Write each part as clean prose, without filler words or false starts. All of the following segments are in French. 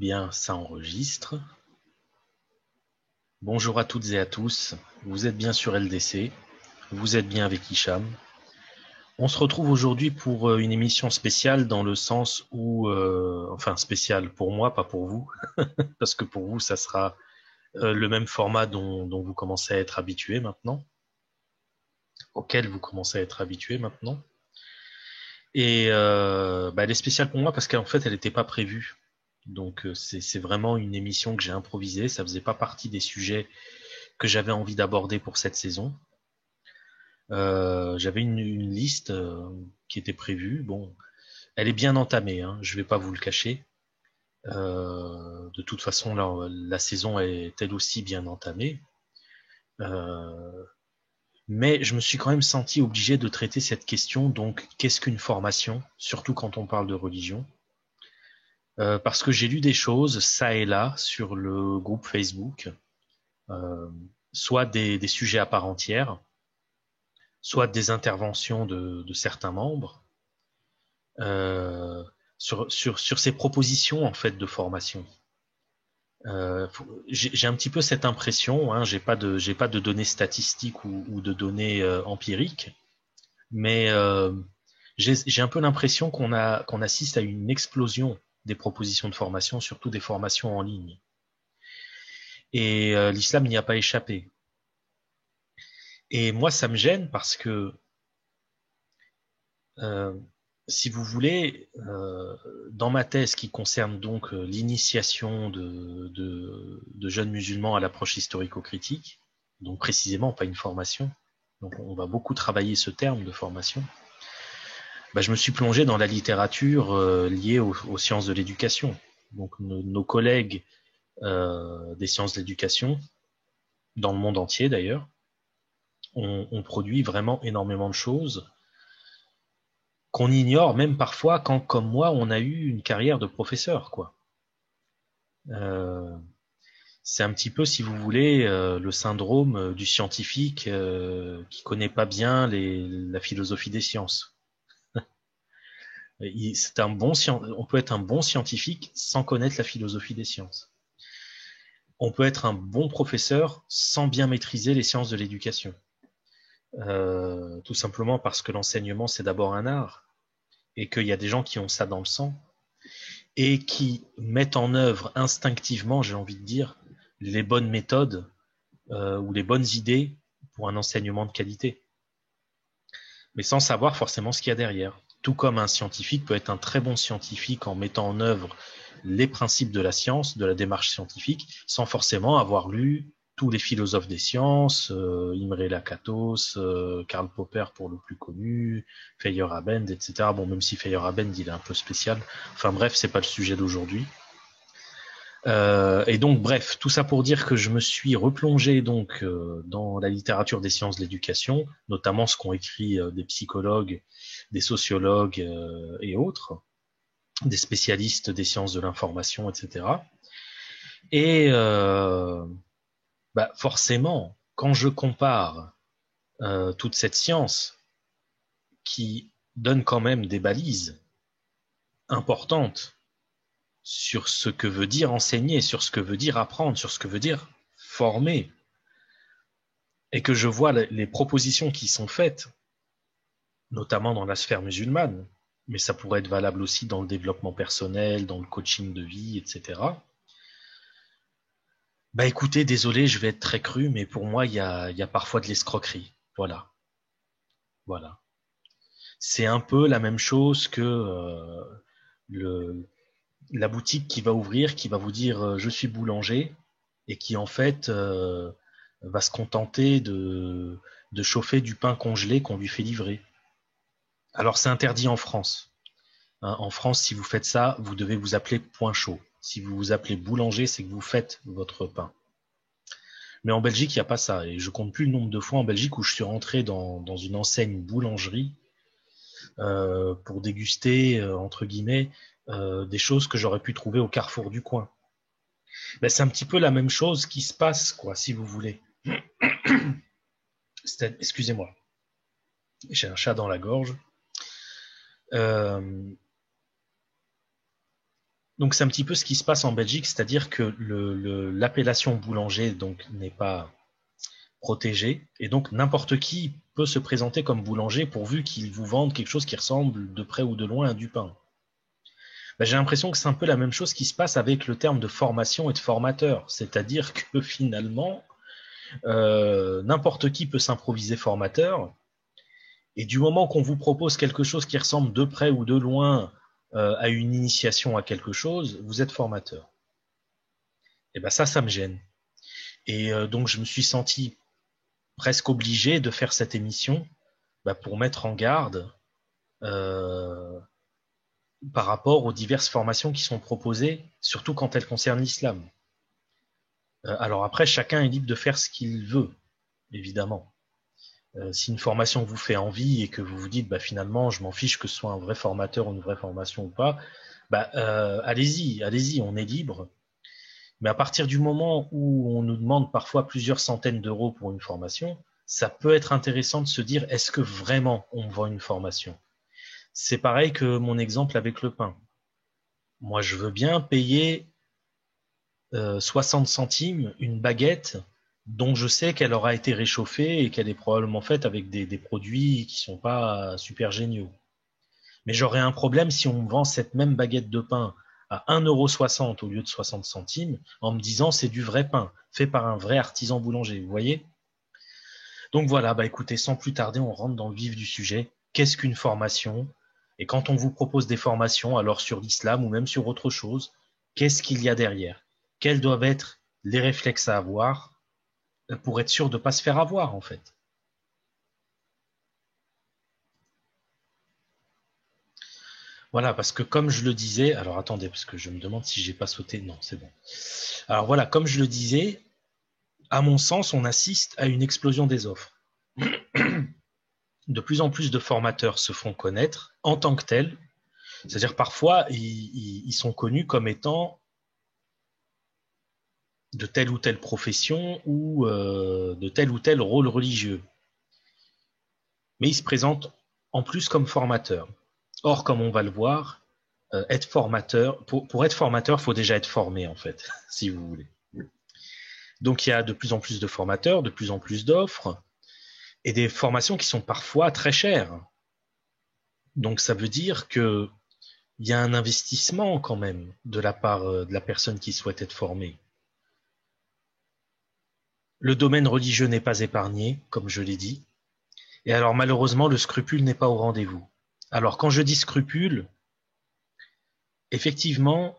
Bien, ça enregistre. Bonjour à toutes et à tous. Vous êtes bien sur LDC. Vous êtes bien avec Hicham. On se retrouve aujourd'hui pour une émission spéciale dans le sens où, enfin spéciale pour moi, pas pour vous, parce que pour vous, ça sera le même format dont vous commencez à être habitués maintenant, auquel vous commencez à être habitués maintenant. Et elle est spéciale pour moi parce qu'en fait, elle n'était pas prévue. Donc c'est vraiment une émission que j'ai improvisée. Ça faisait pas partie des sujets que j'avais envie d'aborder pour cette saison. J'avais une liste qui était prévue. Bon, elle est bien entamée, hein, je vais pas vous le cacher. De toute façon, la saison est elle aussi bien entamée. Euh, mais je me suis quand même senti obligé de traiter cette question. Donc, qu'est-ce qu'une formation, surtout quand on parle de religion? Parce que j'ai lu des choses, ça et là, sur le groupe Facebook, euh, soit des sujets à part entière, soit des interventions de certains membres, euh, sur ces propositions en fait de formation. J'ai un petit peu cette impression, hein, j'ai pas de données statistiques ou de données empiriques, mais j'ai un peu l'impression qu'on assiste à une explosion des propositions de formation, surtout des formations en ligne. Et l'islam n'y a pas échappé. Et moi, ça me gêne parce que euh, si vous voulez, dans ma thèse qui concerne donc l'initiation de jeunes musulmans à l'approche historico-critique, donc précisément pas une formation, donc on va beaucoup travailler ce terme de formation, je me suis plongé dans la littérature liée aux sciences de l'éducation. Donc nos collègues des sciences de l'éducation, dans le monde entier d'ailleurs, ont produit vraiment énormément de choses qu'on ignore même parfois quand, comme moi, on a eu une carrière de professeur, quoi. Euh, c'est un petit peu, si vous voulez, le syndrome du scientifique qui connaît pas bien la philosophie des sciences. C'est on peut être un bon scientifique sans connaître la philosophie des sciences. On peut être un bon professeur sans bien maîtriser les sciences de l'éducation. Tout simplement parce que l'enseignement, c'est d'abord un art et qu'il y a des gens qui ont ça dans le sang et qui mettent en œuvre instinctivement, j'ai envie de dire, les bonnes méthodes ou les bonnes idées pour un enseignement de qualité, mais sans savoir forcément ce qu'il y a derrière. Tout comme un scientifique peut être un très bon scientifique en mettant en œuvre les principes de la science, de la démarche scientifique, sans forcément avoir lu tous les philosophes des sciences, Imre Lakatos, Karl Popper pour le plus connu, Feyerabend, etc. Bon, même si Feyerabend, il est un peu spécial. Enfin bref, c'est pas le sujet d'aujourd'hui. Et donc, bref, tout ça pour dire que je me suis replongé donc dans la littérature des sciences de l'éducation, notamment ce qu'ont écrit des psychologues, des sociologues et autres, des spécialistes des sciences de l'information, etc. Et forcément, quand je compare toute cette science qui donne quand même des balises importantes sur ce que veut dire enseigner, sur ce que veut dire apprendre, sur ce que veut dire former, et que je vois les propositions qui sont faites, notamment dans la sphère musulmane, mais ça pourrait être valable aussi dans le développement personnel, dans le coaching de vie, etc. Écoutez, désolé, je vais être très cru, mais pour moi, il y a parfois de l'escroquerie. Voilà, voilà. C'est un peu la même chose que le, la boutique qui va ouvrir, qui va vous dire je suis boulanger, et qui en fait va se contenter de chauffer du pain congelé qu'on lui fait livrer. Alors c'est interdit en France. Hein, en France, si vous faites ça, vous devez vous appeler point chaud. Si vous vous appelez boulanger, c'est que vous faites votre pain. Mais en Belgique, il n'y a pas ça. Et je compte plus le nombre de fois en Belgique où je suis rentré dans une enseigne boulangerie pour déguster, entre guillemets, des choses que j'aurais pu trouver au carrefour du coin. C'est un petit peu la même chose qui se passe, quoi, si vous voulez. Excusez-moi, j'ai un chat dans la gorge. Euh, Donc c'est un petit peu ce qui se passe en Belgique, c'est-à-dire que l'appellation boulanger donc n'est pas protégée, et donc n'importe qui peut se présenter comme boulanger pourvu qu'il vous vende quelque chose qui ressemble de près ou de loin à du pain. Ben, j'ai l'impression que c'est un peu la même chose qui se passe avec le terme de formation et de formateur, c'est-à-dire que finalement, n'importe qui peut s'improviser formateur, et du moment qu'on vous propose quelque chose qui ressemble de près ou de loin à une initiation à quelque chose, vous êtes formateur. Et ben ça me gêne. Et donc je me suis senti presque obligé de faire cette émission pour mettre en garde euh, par rapport aux diverses formations qui sont proposées, surtout quand elles concernent l'islam. Alors après, chacun est libre de faire ce qu'il veut, évidemment. Si une formation vous fait envie et que vous vous dites finalement je m'en fiche que ce soit un vrai formateur ou une vraie formation ou pas, allez-y, on est libre. Mais à partir du moment où on nous demande parfois plusieurs centaines d'euros pour une formation, ça peut être intéressant de se dire est-ce que vraiment on me vend une formation? C'est pareil que mon exemple avec le pain. Moi, je veux bien payer 60 centimes une baguette dont je sais qu'elle aura été réchauffée et qu'elle est probablement faite avec des produits qui sont pas super géniaux. Mais j'aurais un problème si on me vend cette même baguette de pain à 1,60 € au lieu de 60 centimes en me disant c'est du vrai pain, fait par un vrai artisan boulanger, vous voyez? Donc voilà, écoutez, sans plus tarder, on rentre dans le vif du sujet. Qu'est-ce qu'une formation? Et quand on vous propose des formations, alors sur l'islam ou même sur autre chose, qu'est-ce qu'il y a derrière? Quels doivent être les réflexes à avoir pour être sûr de ne pas se faire avoir, en fait? Voilà, parce que comme je le disais, alors attendez, parce que je me demande si j'ai pas sauté. Non, c'est bon. Alors voilà, comme je le disais, à mon sens, on assiste à une explosion des offres. De plus en plus de formateurs se font connaître en tant que tels. C'est-à-dire parfois, ils sont connus comme étant de telle ou telle profession ou de tel ou tel rôle religieux. Mais ils se présentent en plus comme formateurs. Or, comme on va le voir, être formateur, pour être formateur, il faut déjà être formé, en fait, si vous voulez. Donc, il y a de plus en plus de formateurs, de plus en plus d'offres, et des formations qui sont parfois très chères. Donc, ça veut dire que il y a un investissement quand même de la part de la personne qui souhaite être formée. Le domaine religieux n'est pas épargné, comme je l'ai dit. Et alors malheureusement, le scrupule n'est pas au rendez-vous. Alors quand je dis scrupule, effectivement,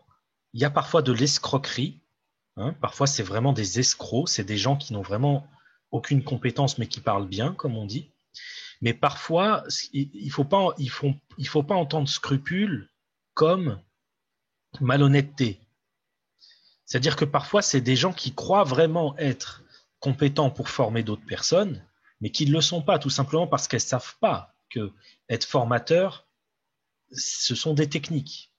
il y a parfois de l'escroquerie. Parfois, c'est vraiment des escrocs. C'est des gens qui n'ont vraiment aucune compétence, mais qui parlent bien, comme on dit. Mais parfois, il faut pas entendre scrupule comme malhonnêteté. C'est-à-dire que parfois, c'est des gens qui croient vraiment être compétents pour former d'autres personnes, mais qui ne le sont pas, tout simplement parce qu'elles ne savent pas que être formateur, ce sont des techniques.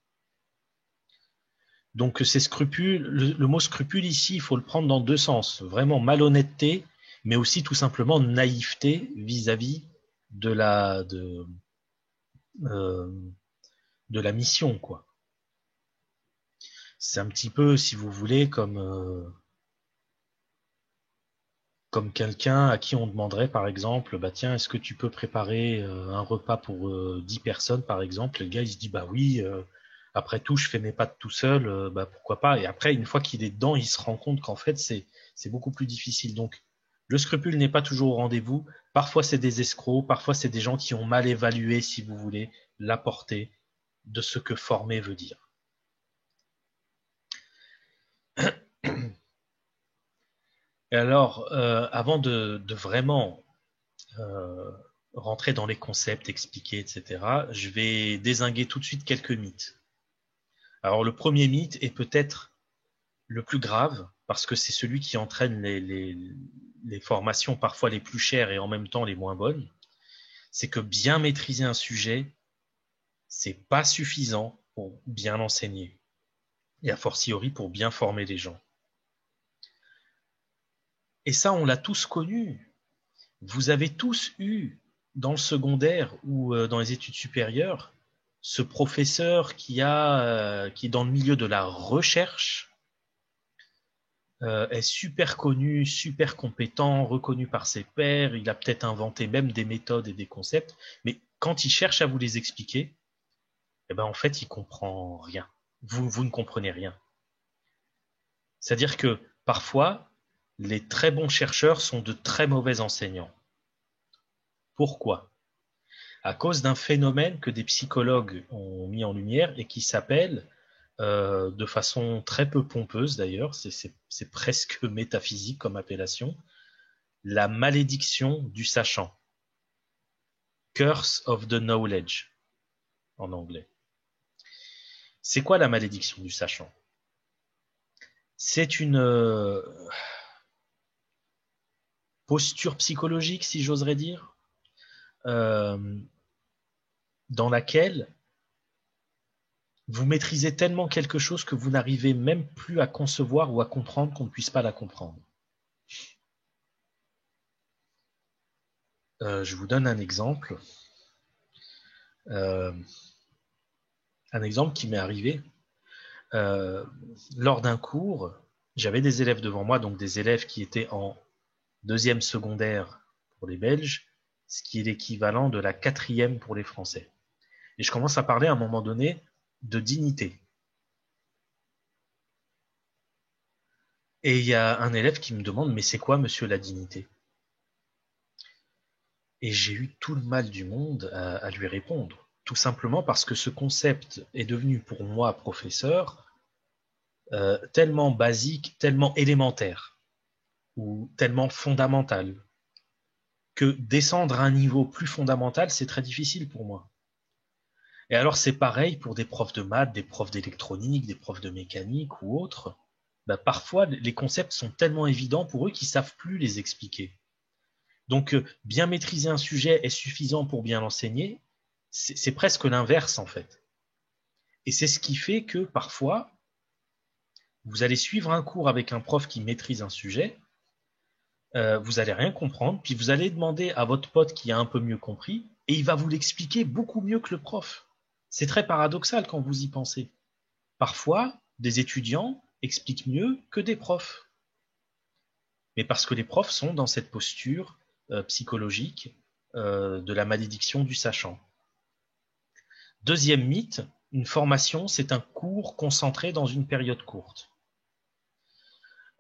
Donc, ces scrupules, le mot scrupule ici, il faut le prendre dans deux sens. Vraiment malhonnêteté, mais aussi tout simplement naïveté vis-à-vis de euh, de la mission, quoi. C'est un petit peu, si vous voulez, comme quelqu'un à qui on demanderait par exemple, tiens, est-ce que tu peux préparer un repas pour 10 personnes par exemple? Le gars il se dit oui, après tout je fais mes pâtes tout seul, pourquoi pas? Et après une fois qu'il est dedans, il se rend compte qu'en fait c'est beaucoup plus difficile. Donc le scrupule n'est pas toujours au rendez-vous. Parfois c'est des escrocs, parfois c'est des gens qui ont mal évalué, si vous voulez, la portée de ce que former veut dire. Et alors, avant de vraiment euh, rentrer dans les concepts, expliquer, etc., je vais dézinguer tout de suite quelques mythes. Alors le premier mythe est peut-être le plus grave, parce que c'est celui qui entraîne les formations parfois les plus chères et en même temps les moins bonnes, c'est que bien maîtriser un sujet, c'est pas suffisant pour bien l'enseigner, et a fortiori pour bien former les gens. Et ça, on l'a tous connu. Vous avez tous eu, dans le secondaire ou dans les études supérieures, ce professeur qui est dans le milieu de la recherche, est super connu, super compétent, reconnu par ses pairs, il a peut-être inventé même des méthodes et des concepts, mais quand il cherche à vous les expliquer, eh ben en fait, il comprend rien. Vous ne comprenez rien. C'est-à-dire que parfois, les très bons chercheurs sont de très mauvais enseignants. Pourquoi? À cause d'un phénomène que des psychologues ont mis en lumière et qui s'appelle, de façon très peu pompeuse d'ailleurs, c'est presque métaphysique comme appellation, la malédiction du sachant. Curse of the knowledge en anglais. C'est quoi la malédiction du sachant? C'est une posture psychologique, si j'oserais dire, dans laquelle vous maîtrisez tellement quelque chose que vous n'arrivez même plus à concevoir ou à comprendre qu'on ne puisse pas la comprendre. Je vous donne un exemple. Un exemple qui m'est arrivé. Lors d'un cours, j'avais des élèves devant moi, donc des élèves qui étaient en deuxième secondaire pour les Belges, ce qui est l'équivalent de la quatrième pour les Français. Et je commence à parler à un moment donné de dignité. Et il y a un élève qui me demande, mais c'est quoi, monsieur, la dignité? Et j'ai eu tout le mal du monde à lui répondre. Tout simplement parce que ce concept est devenu pour moi, professeur, tellement basique, tellement élémentaire, ou tellement fondamental, que descendre à un niveau plus fondamental, c'est très difficile pour moi. Et alors c'est pareil pour des profs de maths, des profs d'électronique, des profs de mécanique ou autres. Bah, parfois, les concepts sont tellement évidents pour eux qu'ils ne savent plus les expliquer. Donc, bien maîtriser un sujet est suffisant pour bien l'enseigner. C'est presque l'inverse, en fait. Et c'est ce qui fait que, parfois, vous allez suivre un cours avec un prof qui maîtrise un sujet, vous allez rien comprendre, puis vous allez demander à votre pote qui a un peu mieux compris, et il va vous l'expliquer beaucoup mieux que le prof. C'est très paradoxal quand vous y pensez. Parfois, des étudiants expliquent mieux que des profs. Mais parce que les profs sont dans cette posture psychologique de la malédiction du sachant. Deuxième mythe, une formation, c'est un cours concentré dans une période courte.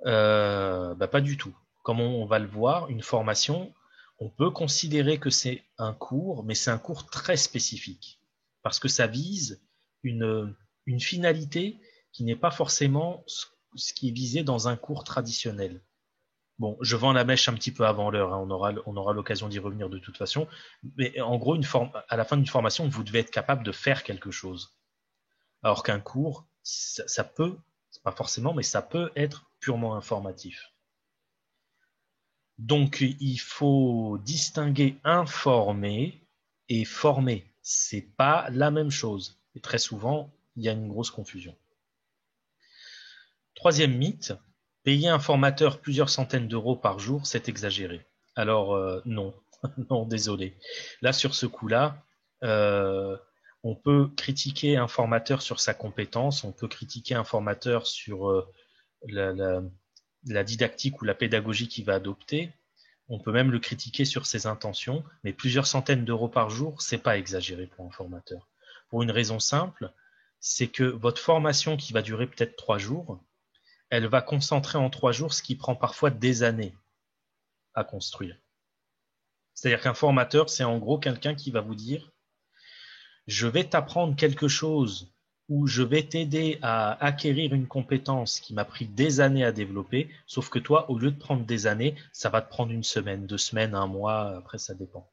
Pas du tout. Comme on va le voir, une formation, on peut considérer que c'est un cours, mais c'est un cours très spécifique. Parce que ça vise une finalité qui n'est pas forcément ce qui est visé dans un cours traditionnel. Bon, je vends la mèche un petit peu avant l'heure, hein, on aura l'occasion d'y revenir de toute façon. Mais en gros, à la fin d'une formation, vous devez être capable de faire quelque chose. Alors qu'un cours, ça peut, c'est pas forcément, mais ça peut être purement informatif. Donc, il faut distinguer informer et former. C'est pas la même chose. Et très souvent, il y a une grosse confusion. Troisième mythe, payer un formateur plusieurs centaines d'euros par jour, c'est exagéré. Alors, non, non, désolé. Là, sur ce coup-là, on peut critiquer un formateur sur sa compétence, on peut critiquer un formateur sur la didactique ou la pédagogie qu'il va adopter, on peut même le critiquer sur ses intentions, mais plusieurs centaines d'euros par jour, c'est pas exagéré pour un formateur. Pour une raison simple, c'est que votre formation qui va durer peut-être 3 jours, elle va concentrer en 3 jours ce qui prend parfois des années à construire. C'est-à-dire qu'un formateur, c'est en gros quelqu'un qui va vous dire « Je vais t'apprendre quelque chose ou je vais t'aider à acquérir une compétence qui m'a pris des années à développer, sauf que toi, au lieu de prendre des années, ça va te prendre 1 semaine, 2 semaines, 1 mois, après ça dépend. »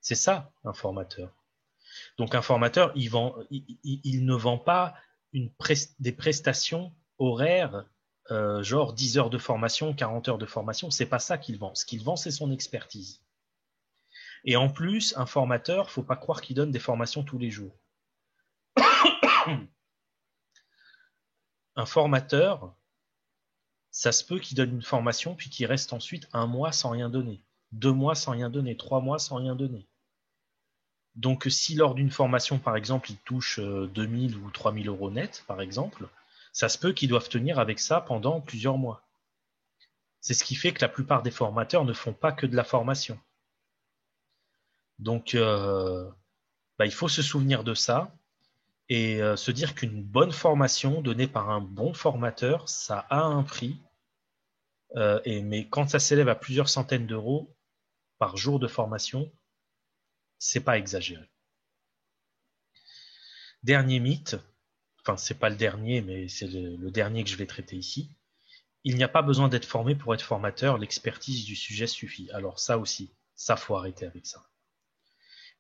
C'est ça, un formateur. Donc un formateur, il ne vend pas des prestations horaires, genre 10 heures de formation, 40 heures de formation, c'est pas ça qu'il vend. Ce qu'il vend, c'est son expertise. Et en plus, un formateur, faut pas croire qu'il donne des formations tous les jours. Un formateur, ça se peut qu'il donne une formation puis qu'il reste ensuite 1 mois sans rien donner, 2 mois sans rien donner, 3 mois sans rien donner. Donc, si lors d'une formation, par exemple, ils touchent 2000 ou 3000 euros net, par exemple, ça se peut qu'ils doivent tenir avec ça pendant plusieurs mois. C'est ce qui fait que la plupart des formateurs ne font pas que de la formation. Donc, il faut se souvenir de ça et se dire qu'une bonne formation donnée par un bon formateur, ça a un prix. Mais quand ça s'élève à plusieurs centaines d'euros par jour de formation, c'est pas exagéré. Dernier mythe, enfin c'est pas le dernier, mais c'est le dernier que je vais traiter ici. Il n'y a pas besoin d'être formé pour être formateur, l'expertise du sujet suffit. Alors ça aussi, ça faut arrêter avec ça.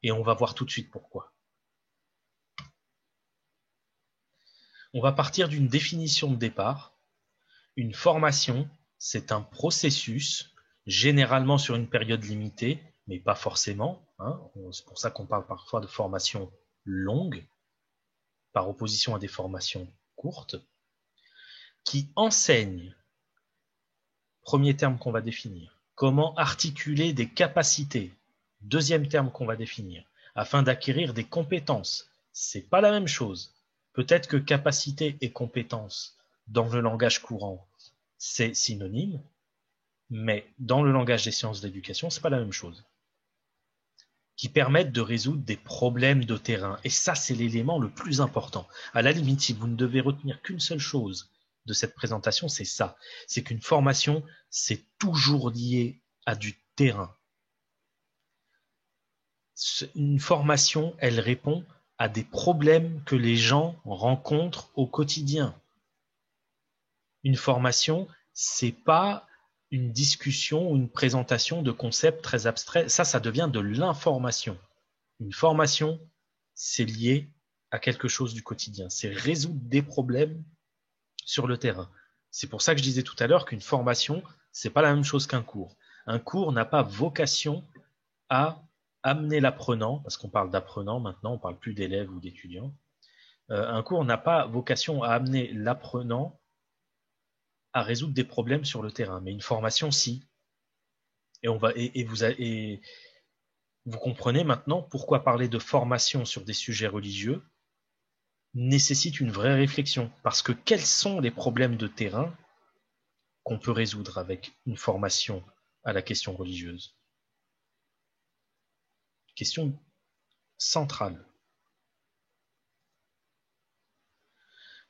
Et on va voir tout de suite pourquoi. On va partir d'une définition de départ. Une formation, c'est un processus, généralement sur une période limitée, mais pas forcément. C'est pour ça qu'on parle parfois de formation longue, par opposition à des formations courtes, qui enseignent, premier terme qu'on va définir, comment articuler des capacités, deuxième terme qu'on va définir, afin d'acquérir des compétences. C'est pas la même chose. Peut-être que capacité et compétence, dans le langage courant, c'est synonyme, mais dans le langage des sciences de l'éducation, c'est pas la même chose. Qui permettent de résoudre des problèmes de terrain. Et ça, c'est l'élément le plus important. À la limite, si vous ne devez retenir qu'une seule chose de cette présentation, c'est ça. C'est qu'une formation, c'est toujours lié à du terrain. Une formation, elle répond à des problèmes que les gens rencontrent au quotidien. Une formation, c'est pas une discussion ou une présentation de concepts très abstraits. Ça devient de l'information. Une formation, c'est lié à quelque chose du quotidien. C'est résoudre des problèmes sur le terrain. C'est pour ça que je disais tout à l'heure qu'une formation, c'est pas la même chose qu'un cours. Un cours n'a pas vocation à amener l'apprenant, parce qu'on parle d'apprenant maintenant, on parle plus d'élèves ou d'étudiants. Un cours n'a pas vocation à amener l'apprenant à résoudre des problèmes sur le terrain, mais une formation, si. Et vous comprenez maintenant pourquoi parler de formation sur des sujets religieux nécessite une vraie réflexion. Parce que quels sont les problèmes de terrain qu'on peut résoudre avec une formation à la question religieuse? Question centrale.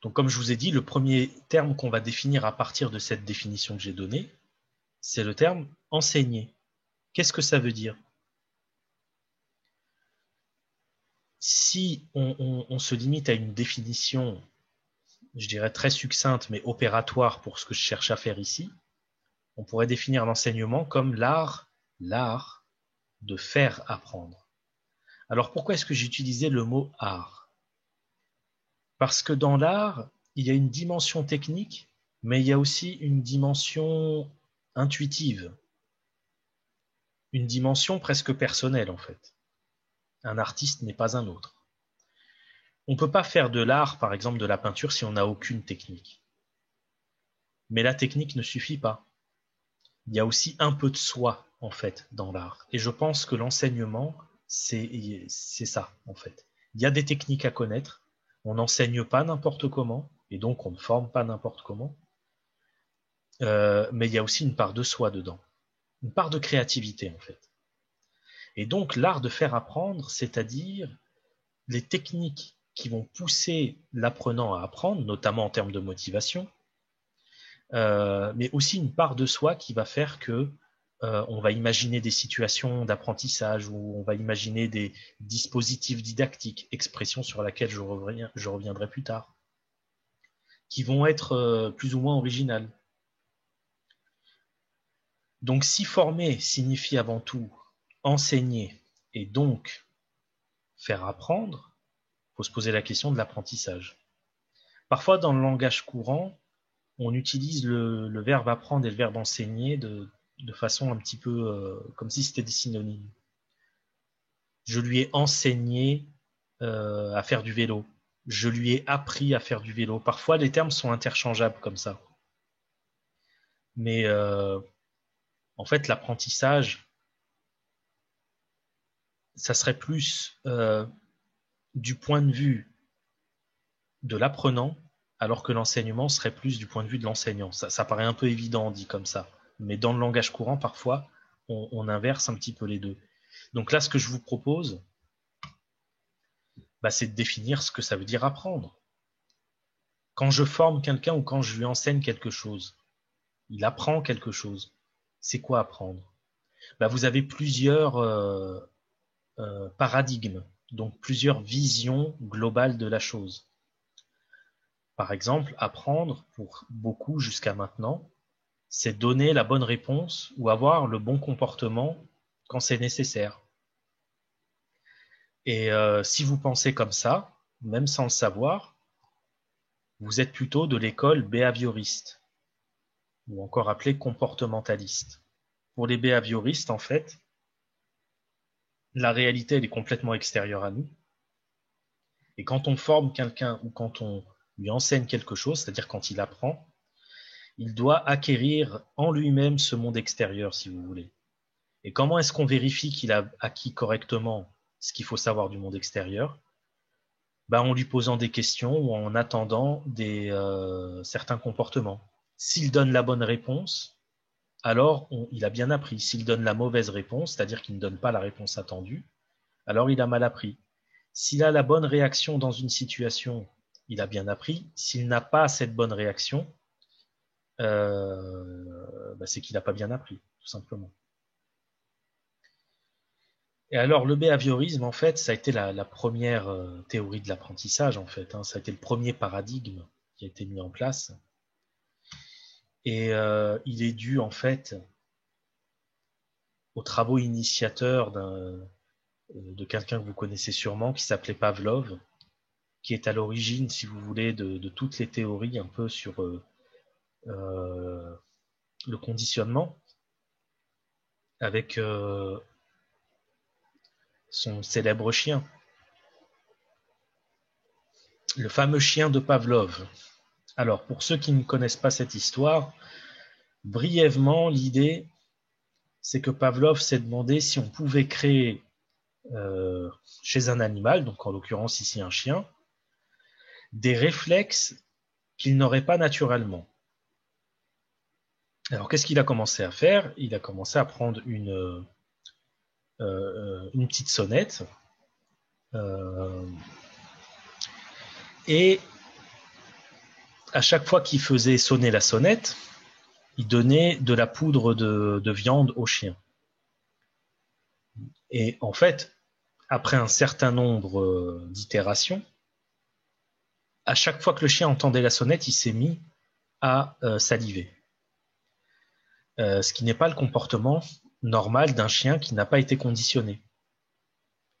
Donc, comme je vous ai dit, le premier terme qu'on va définir à partir de cette définition que j'ai donnée, c'est le terme enseigner. Qu'est-ce que ça veut dire? Si on se limite à une définition, je dirais très succincte, mais opératoire pour ce que je cherche à faire ici, on pourrait définir l'enseignement comme l'art de faire apprendre. Alors pourquoi est-ce que j'ai utilisé le mot art? Parce que dans l'art, il y a une dimension technique, mais il y a aussi une dimension intuitive, une dimension presque personnelle en fait. Un artiste n'est pas un autre. On ne peut pas faire de l'art, par exemple de la peinture, si on n'a aucune technique. Mais la technique ne suffit pas. Il y a aussi un peu de soi en fait dans l'art. Et je pense que l'enseignement, c'est ça en fait. Il y a des techniques à connaître. On n'enseigne pas n'importe comment, et donc on ne forme pas n'importe comment. Mais il y a aussi une part de soi dedans, une part de créativité en fait. Et donc l'art de faire apprendre, c'est-à-dire les techniques qui vont pousser l'apprenant à apprendre, notamment en termes de motivation, mais aussi une part de soi qui va faire que on va imaginer des situations d'apprentissage ou on va imaginer des dispositifs didactiques, expression sur laquelle je reviendrai plus tard, qui vont être plus ou moins originales. Donc si former signifie avant tout enseigner et donc faire apprendre, il faut se poser la question de l'apprentissage. Parfois dans le langage courant, on utilise le verbe apprendre et le verbe enseigner de façon un petit peu comme si c'était des synonymes. Je lui ai enseigné à faire du vélo. Je lui ai appris à faire du vélo. Parfois, les termes sont interchangeables comme ça. Mais en fait, l'apprentissage, ça serait plus du point de vue de l'apprenant, alors que l'enseignement serait plus du point de vue de l'enseignant. Ça paraît un peu évident dit comme ça, mais dans le langage courant, parfois, on inverse un petit peu les deux. Donc là, ce que je vous propose, c'est de définir ce que ça veut dire apprendre. Quand je forme quelqu'un ou quand je lui enseigne quelque chose, il apprend quelque chose. C'est quoi apprendre? Vous avez plusieurs paradigmes, donc plusieurs visions globales de la chose. Par exemple, apprendre, pour beaucoup jusqu'à maintenant, c'est donner la bonne réponse ou avoir le bon comportement quand c'est nécessaire. Et si vous pensez comme ça, même sans le savoir, vous êtes plutôt de l'école behavioriste, ou encore appelé comportementaliste. Pour les behavioristes, en fait, la réalité, elle est complètement extérieure à nous. Et quand on forme quelqu'un ou quand on lui enseigne quelque chose, c'est-à-dire quand il apprend, il doit acquérir en lui-même ce monde extérieur, si vous voulez. Et comment est-ce qu'on vérifie qu'il a acquis correctement ce qu'il faut savoir du monde extérieur? En lui posant des questions ou en attendant certains comportements. S'il donne la bonne réponse, alors il a bien appris. S'il donne la mauvaise réponse, c'est-à-dire qu'il ne donne pas la réponse attendue, alors il a mal appris. S'il a la bonne réaction dans une situation, il a bien appris. S'il n'a pas cette bonne réaction, c'est qu'il n'a pas bien appris, tout simplement. Et alors, le behaviorisme, en fait, ça a été la première théorie de l'apprentissage, en fait. Ça a été le premier paradigme qui a été mis en place. Et il est dû, en fait, aux travaux initiateurs de quelqu'un que vous connaissez sûrement, qui s'appelait Pavlov, qui est à l'origine, si vous voulez, de toutes les théories un peu sur le conditionnement, avec son célèbre chien. Le fameux chien de Pavlov. Alors, pour ceux qui ne connaissent pas cette histoire, brièvement, l'idée, c'est que Pavlov s'est demandé si on pouvait créer chez un animal, donc en l'occurrence ici un chien, des réflexes qu'il n'aurait pas naturellement. Alors, qu'est-ce qu'il a commencé à faire? Il a commencé à prendre une petite sonnette et à chaque fois qu'il faisait sonner la sonnette, il donnait de la poudre de viande au chien. Et en fait, après un certain nombre d'itérations, à chaque fois que le chien entendait la sonnette, il s'est mis à saliver. Ce qui n'est pas le comportement normal d'un chien qui n'a pas été conditionné.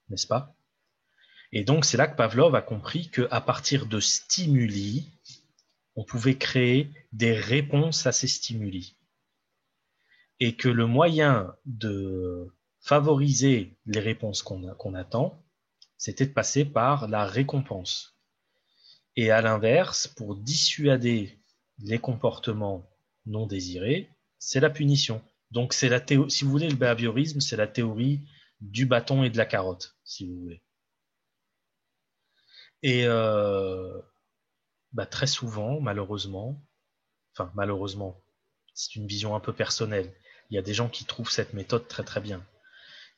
N'est-ce pas? Et donc, c'est là que Pavlov a compris qu'à partir de stimuli, on pouvait créer des réponses à ces stimuli. Et que le moyen de favoriser les réponses qu'on attend, c'était de passer par la récompense. Et à l'inverse, pour dissuader les comportements non désirés, c'est la punition. Donc, c'est si vous voulez, le behaviorisme, c'est la théorie du bâton et de la carotte, si vous voulez. Et très souvent, malheureusement, c'est une vision un peu personnelle. Il y a des gens qui trouvent cette méthode très très bien.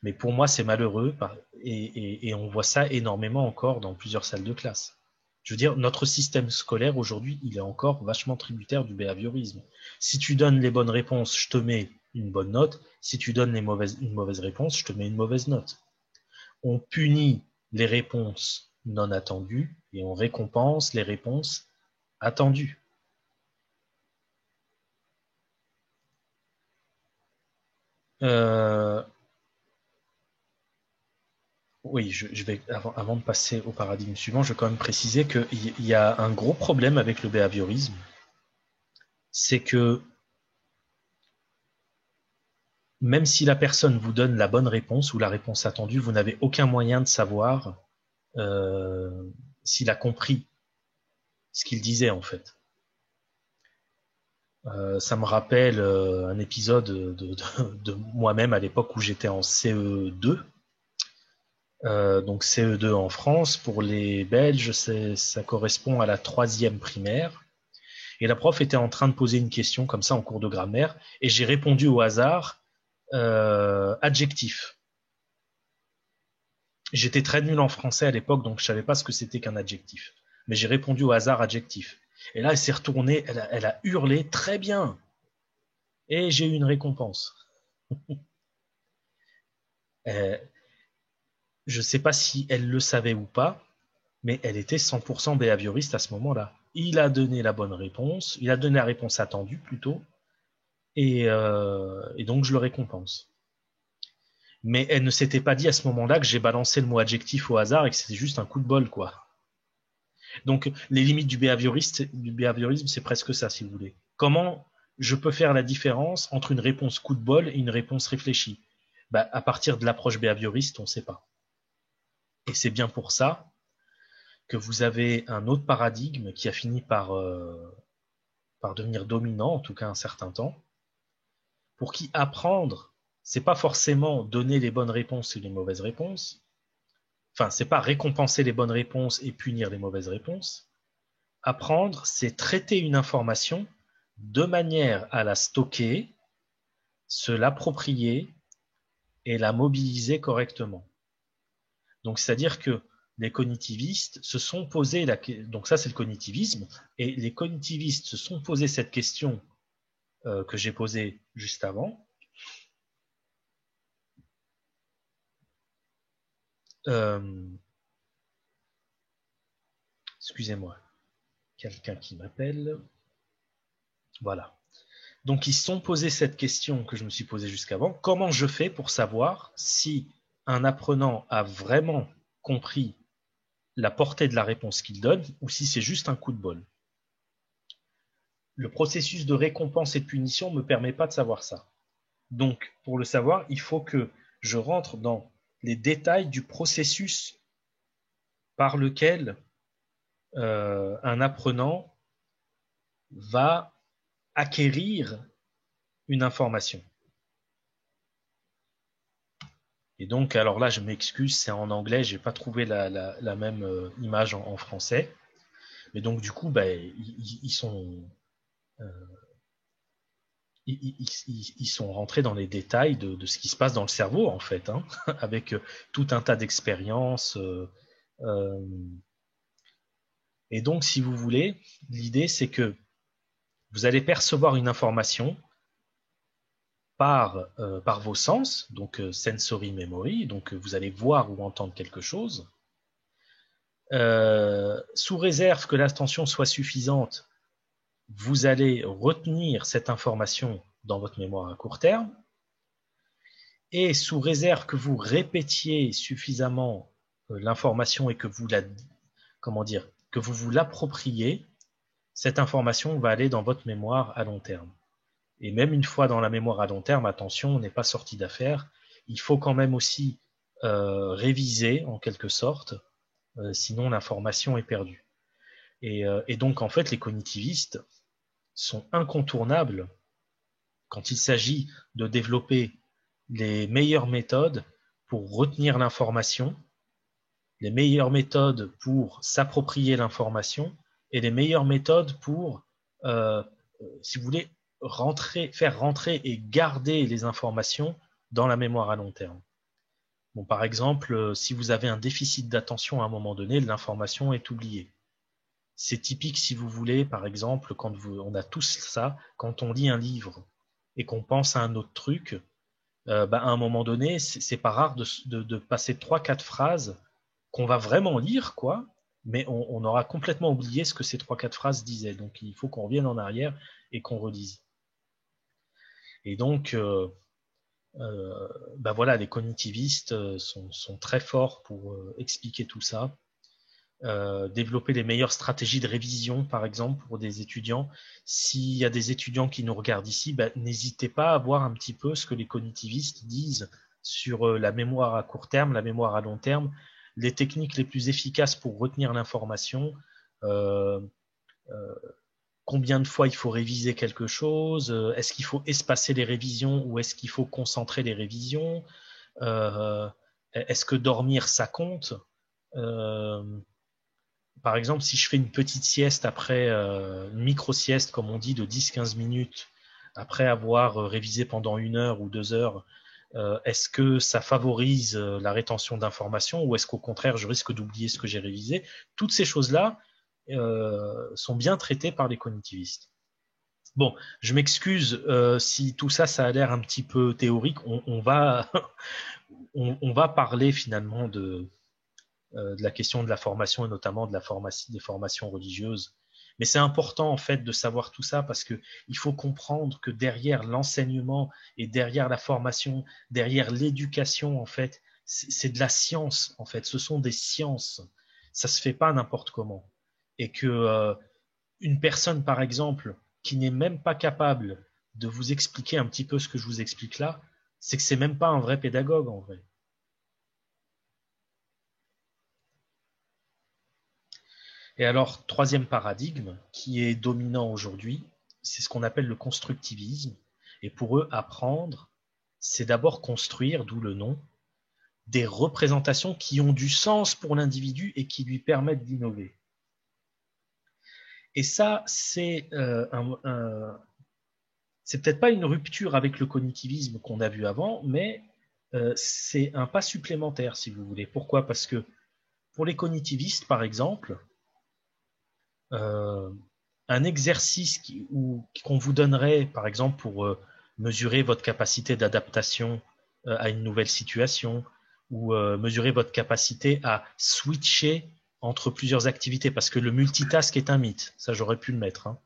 Mais pour moi, c'est malheureux et on voit ça énormément encore dans plusieurs salles de classe. Je veux dire, notre système scolaire aujourd'hui, il est encore vachement tributaire du behaviorisme. Si tu donnes les bonnes réponses, je te mets une bonne note. Si tu donnes une mauvaise réponse, je te mets une mauvaise note. On punit les réponses non attendues et on récompense les réponses attendues. Oui, je vais avant de passer au paradigme suivant, je vais quand même préciser qu'il y a un gros problème avec le behaviorisme, c'est que même si la personne vous donne la bonne réponse ou la réponse attendue, vous n'avez aucun moyen de savoir s'il a compris ce qu'il disait en fait. Ça me rappelle un épisode de moi-même à l'époque où j'étais en CE2. Donc CE2 en France. Pour les Belges, ça correspond à la 3e primaire. Et la prof était en train de poser une question comme ça en cours de grammaire, et j'ai répondu au hasard adjectif. J'étais très nul en français à l'époque, donc je savais pas ce que c'était qu'un adjectif. Mais j'ai répondu au hasard adjectif. Et là, elle s'est retournée, elle a hurlé très bien. Et j'ai eu une récompense. Euh, je sais pas si elle le savait ou pas, mais elle était 100% behavioriste à ce moment-là. Il a donné la bonne réponse, il a donné la réponse attendue plutôt, et donc je le récompense. Mais elle ne s'était pas dit à ce moment-là que j'ai balancé le mot adjectif au hasard et que c'était juste un coup de bol, quoi. Donc, les limites du behaviorisme, c'est presque ça, si vous voulez. Comment je peux faire la différence entre une réponse coup de bol et une réponse réfléchie? Bah, à partir de l'approche behavioriste, on ne sait pas. Et c'est bien pour ça que vous avez un autre paradigme qui a fini par devenir dominant, en tout cas un certain temps, pour qui apprendre, c'est pas forcément donner les bonnes réponses et les mauvaises réponses. Enfin, c'est pas récompenser les bonnes réponses et punir les mauvaises réponses. Apprendre, c'est traiter une information de manière à la stocker, se l'approprier et la mobiliser correctement. Donc, c'est-à-dire que les cognitivistes se sont posé donc ça c'est le cognitivisme, et les cognitivistes se sont posé cette question que j'ai posée juste avant. Excusez-moi, quelqu'un qui m'appelle. Voilà. Donc, ils se sont posé cette question que je me suis posée jusqu'avant. Comment je fais pour savoir si un apprenant a vraiment compris la portée de la réponse qu'il donne ou si c'est juste un coup de bol? Le processus de récompense et de punition ne me permet pas de savoir ça. Donc, pour le savoir, il faut que je rentre dans les détails du processus par lequel un apprenant va acquérir une information. Et donc, alors là, je m'excuse, c'est en anglais, j'ai pas trouvé la même image en français. Mais donc, du coup, bah, ils sont ils sont rentrés dans les détails de ce qui se passe dans le cerveau, en fait, hein, avec tout un tas d'expériences. Euh, et donc, si vous voulez, l'idée, c'est que vous allez percevoir une information par vos sens, donc sensory memory, donc vous allez voir ou entendre quelque chose. Sous réserve que l'attention soit suffisante, vous allez retenir cette information dans votre mémoire à court terme. Et sous réserve que vous répétiez suffisamment l'information et que vous que vous vous l'appropriez, cette information va aller dans votre mémoire à long terme. Et même une fois dans la mémoire à long terme, attention, on n'est pas sorti d'affaire. Il faut quand même aussi réviser en quelque sorte, sinon l'information est perdue. Et donc en fait, les cognitivistes sont incontournables quand il s'agit de développer les meilleures méthodes pour retenir l'information, les meilleures méthodes pour s'approprier l'information et les meilleures méthodes pour, si vous voulez, faire rentrer et garder les informations dans la mémoire à long terme. Bon, par exemple, si vous avez un déficit d'attention à un moment donné, l'information est oubliée. C'est typique, si vous voulez, par exemple, on a tous ça, quand on lit un livre et qu'on pense à un autre truc, à un moment donné, c'est pas rare de passer 3-4 phrases qu'on va vraiment lire, quoi, mais on aura complètement oublié ce que ces 3-4 phrases disaient. Donc il faut qu'on revienne en arrière et qu'on relise. Et donc, voilà, les cognitivistes sont très forts pour expliquer tout ça. Développer les meilleures stratégies de révision, par exemple, pour des étudiants. S'il y a des étudiants qui nous regardent ici, n'hésitez pas à voir un petit peu ce que les cognitivistes disent sur la mémoire à court terme, la mémoire à long terme, les techniques les plus efficaces pour retenir l'information, euh, euh, combien de fois il faut réviser quelque chose, est-ce qu'il faut espacer les révisions ou est-ce qu'il faut concentrer les révisions, euh, Est-ce que dormir, ça compte? Par exemple, si je fais une petite sieste après, une micro-sieste, comme on dit, de 10-15 minutes, après avoir révisé pendant 1 heure ou 2 heures, est-ce que ça favorise la rétention d'informations ou est-ce qu'au contraire, je risque d'oublier ce que j'ai révisé? Toutes ces choses-là sont bien traitées par les cognitivistes. Bon, je m'excuse si tout ça, ça a l'air un petit peu théorique. On va, on va parler finalement de la question de la formation et notamment de des formations religieuses. Mais c'est important en fait de savoir tout ça parce que il faut comprendre que derrière l'enseignement et derrière la formation, derrière l'éducation en fait, c'est de la science en fait. Ce sont des sciences. Ça se fait pas n'importe comment. Et que une personne par exemple qui n'est même pas capable de vous expliquer un petit peu ce que je vous explique là, c'est que c'est même pas un vrai pédagogue en vrai. Et alors, troisième paradigme qui est dominant aujourd'hui, c'est ce qu'on appelle le constructivisme. Et pour eux, apprendre, c'est d'abord construire, d'où le nom, des représentations qui ont du sens pour l'individu et qui lui permettent d'innover. Et ça, c'est c'est peut-être pas une rupture avec le cognitivisme qu'on a vu avant, mais c'est un pas supplémentaire, si vous voulez. Pourquoi? Parce que pour les cognitivistes, par exemple, euh, un exercice qu'on vous donnerait, par exemple, pour mesurer votre capacité d'adaptation à une nouvelle situation ou mesurer votre capacité à switcher entre plusieurs activités, parce que le multitask est un mythe. Ça, j'aurais pu le mettre. Hein.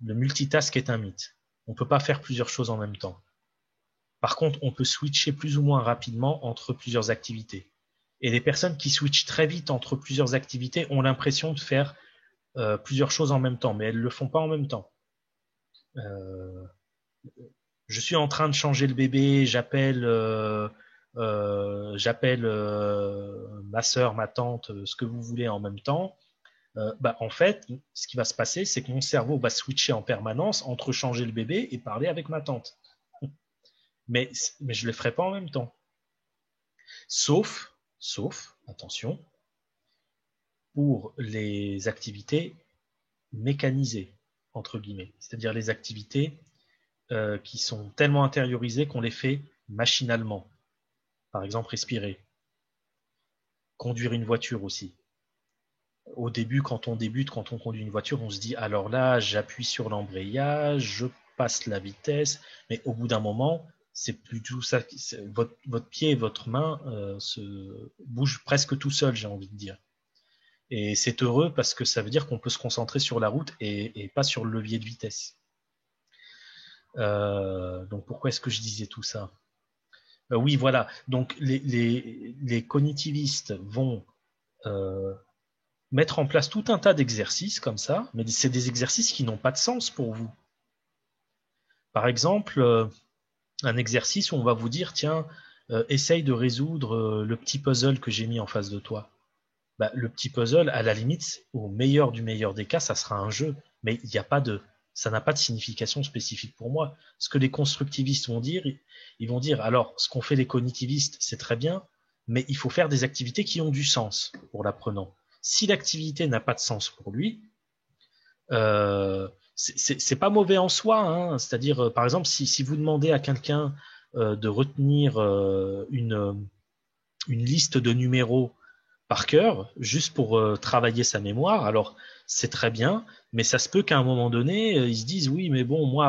Le multitask est un mythe. On ne peut pas faire plusieurs choses en même temps. Par contre, on peut switcher plus ou moins rapidement entre plusieurs activités. Et les personnes qui switchent très vite entre plusieurs activités ont l'impression de faire plusieurs choses en même temps, mais elles ne le font pas en même temps. Euh, je suis en train de changer le bébé, j'appelle ma sœur, ma tante, ce que vous voulez en même temps. En fait, ce qui va se passer, c'est que mon cerveau va switcher en permanence entre changer le bébé et parler avec ma tante. Mais je ne le ferai pas en même temps. Sauf, attention, pour les activités mécanisées, entre guillemets. C'est-à-dire les activités qui sont tellement intériorisées qu'on les fait machinalement. Par exemple, respirer. Conduire une voiture aussi. Au début, quand on débute, quand on conduit une voiture, on se dit alors là, j'appuie sur l'embrayage, je passe la vitesse, mais au bout d'un moment, c'est plus tout ça. Votre pied et votre main se bougent presque tout seul, j'ai envie de dire. Et c'est heureux parce que ça veut dire qu'on peut se concentrer sur la route et pas sur le levier de vitesse. Donc pourquoi est-ce que je disais tout ça? Oui, voilà. Donc les cognitivistes vont mettre en place tout un tas d'exercices comme ça, mais c'est des exercices qui n'ont pas de sens pour vous. Par exemple, un exercice où on va vous dire, tiens, essaye de résoudre le petit puzzle que j'ai mis en face de toi. Le petit puzzle, à la limite, au meilleur du meilleur des cas, ça sera un jeu, mais il n'y a pas de, ça n'a pas de signification spécifique pour moi. Ce que les constructivistes vont dire, ils vont dire, alors, ce qu'ont fait les cognitivistes, c'est très bien, mais il faut faire des activités qui ont du sens pour l'apprenant. Si l'activité n'a pas de sens pour lui, c'est pas mauvais en soi. Hein. C'est-à-dire, par exemple, si vous demandez à quelqu'un de retenir une liste de numéros par cœur, juste pour travailler sa mémoire. Alors, c'est très bien, mais ça se peut qu'à un moment donné, ils se disent, oui, mais bon, moi,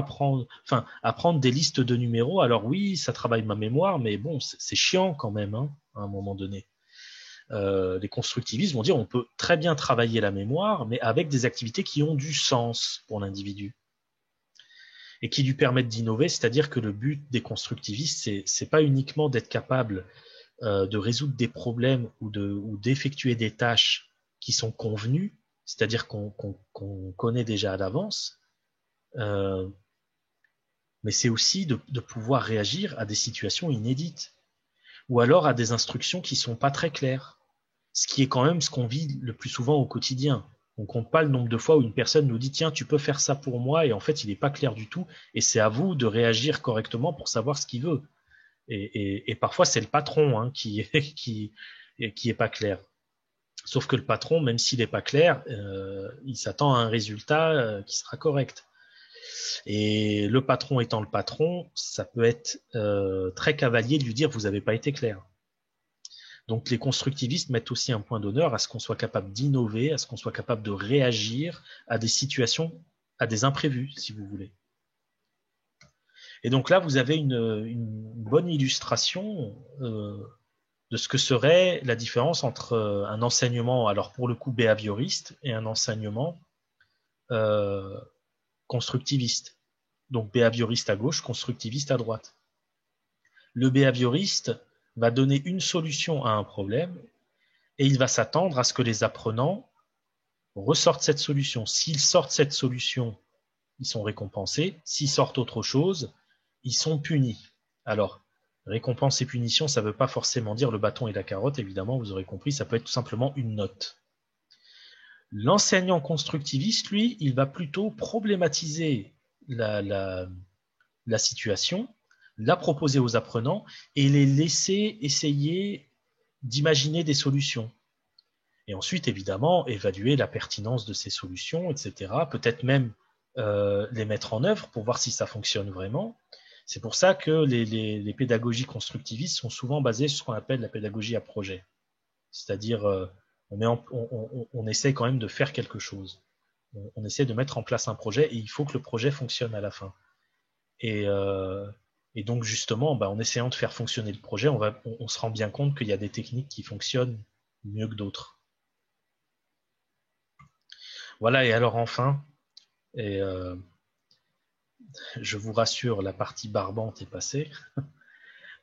apprendre des listes de numéros, alors oui, ça travaille ma mémoire, mais bon, c'est chiant quand même, hein, à un moment donné. Les constructivistes vont dire, on peut très bien travailler la mémoire, mais avec des activités qui ont du sens pour l'individu et qui lui permettent d'innover, c'est-à-dire que le but des constructivistes, c'est pas uniquement d'être capable de résoudre des problèmes ou d'effectuer des tâches qui sont convenues, c'est-à-dire qu'on connaît déjà à l'avance, mais c'est aussi de pouvoir réagir à des situations inédites ou alors à des instructions qui sont pas très claires, ce qui est quand même ce qu'on vit le plus souvent au quotidien. On compte pas le nombre de fois où une personne nous dit tiens, tu peux faire ça pour moi et en fait il n'est pas clair du tout et c'est à vous de réagir correctement pour savoir ce qu'il veut. Et parfois, c'est le patron hein, qui est pas clair. Sauf que le patron, même s'il n'est pas clair, il s'attend à un résultat qui sera correct. Et le patron étant le patron, ça peut être très cavalier de lui dire vous n'avez pas été clair. Donc les constructivistes mettent aussi un point d'honneur à ce qu'on soit capable d'innover, à ce qu'on soit capable de réagir à des situations, à des imprévus, si vous voulez. Et donc là, vous avez une bonne illustration de ce que serait la différence entre un enseignement, alors pour le coup behavioriste, et un enseignement constructiviste. Donc behavioriste à gauche, constructiviste à droite. Le behavioriste va donner une solution à un problème et il va s'attendre à ce que les apprenants ressortent cette solution. S'ils sortent cette solution, ils sont récompensés. S'ils sortent autre chose, ils sont punis. Alors, récompense et punition, ça ne veut pas forcément dire le bâton et la carotte, évidemment, vous aurez compris, ça peut être tout simplement une note. L'enseignant constructiviste, lui, il va plutôt problématiser la situation, la proposer aux apprenants et les laisser essayer d'imaginer des solutions. Et ensuite, évidemment, évaluer la pertinence de ces solutions, etc. Peut-être même les mettre en œuvre pour voir si ça fonctionne vraiment. C'est pour ça que les pédagogies constructivistes sont souvent basées sur ce qu'on appelle la pédagogie à projet. C'est-à-dire, on essaie quand même de faire quelque chose. On essaie de mettre en place un projet et il faut que le projet fonctionne à la fin. Et donc, justement, en essayant de faire fonctionner le projet, on se rend bien compte qu'il y a des techniques qui fonctionnent mieux que d'autres. Voilà, et alors enfin, et je vous rassure, la partie barbante est passée.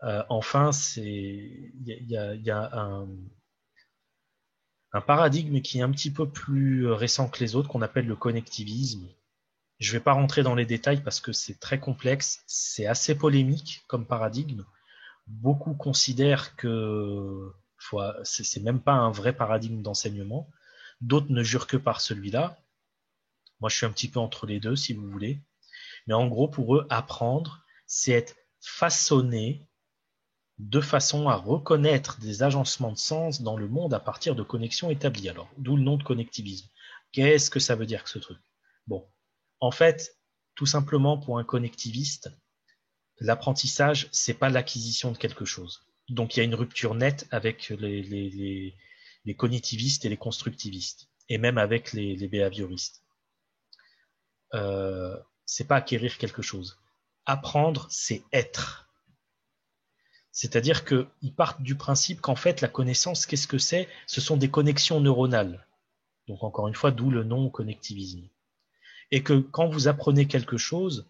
Enfin, il y a un paradigme qui est un petit peu plus récent que les autres, qu'on appelle le connectivisme. Je ne vais pas rentrer dans les détails parce que c'est très complexe, c'est assez polémique comme paradigme. Beaucoup considèrent que c'est même pas un vrai paradigme d'enseignement. D'autres ne jurent que par celui-là. Moi, je suis un petit peu entre les deux, si vous voulez. Mais en gros, pour eux, apprendre, c'est être façonné de façon à reconnaître des agencements de sens dans le monde à partir de connexions établies. Alors, d'où le nom de connectivisme. Qu'est-ce que ça veut dire que ce truc? Bon, en fait, tout simplement pour un connectiviste, l'apprentissage, c'est pas l'acquisition de quelque chose. Donc, il y a une rupture nette avec les cognitivistes et les constructivistes, et même avec les behavioristes. C'est pas acquérir quelque chose. Apprendre, c'est être. C'est-à-dire qu'ils partent du principe qu'en fait, la connaissance, qu'est-ce que c'est? Ce sont des connexions neuronales. Donc, encore une fois, d'où le nom connectivisme. Et que quand vous apprenez quelque chose,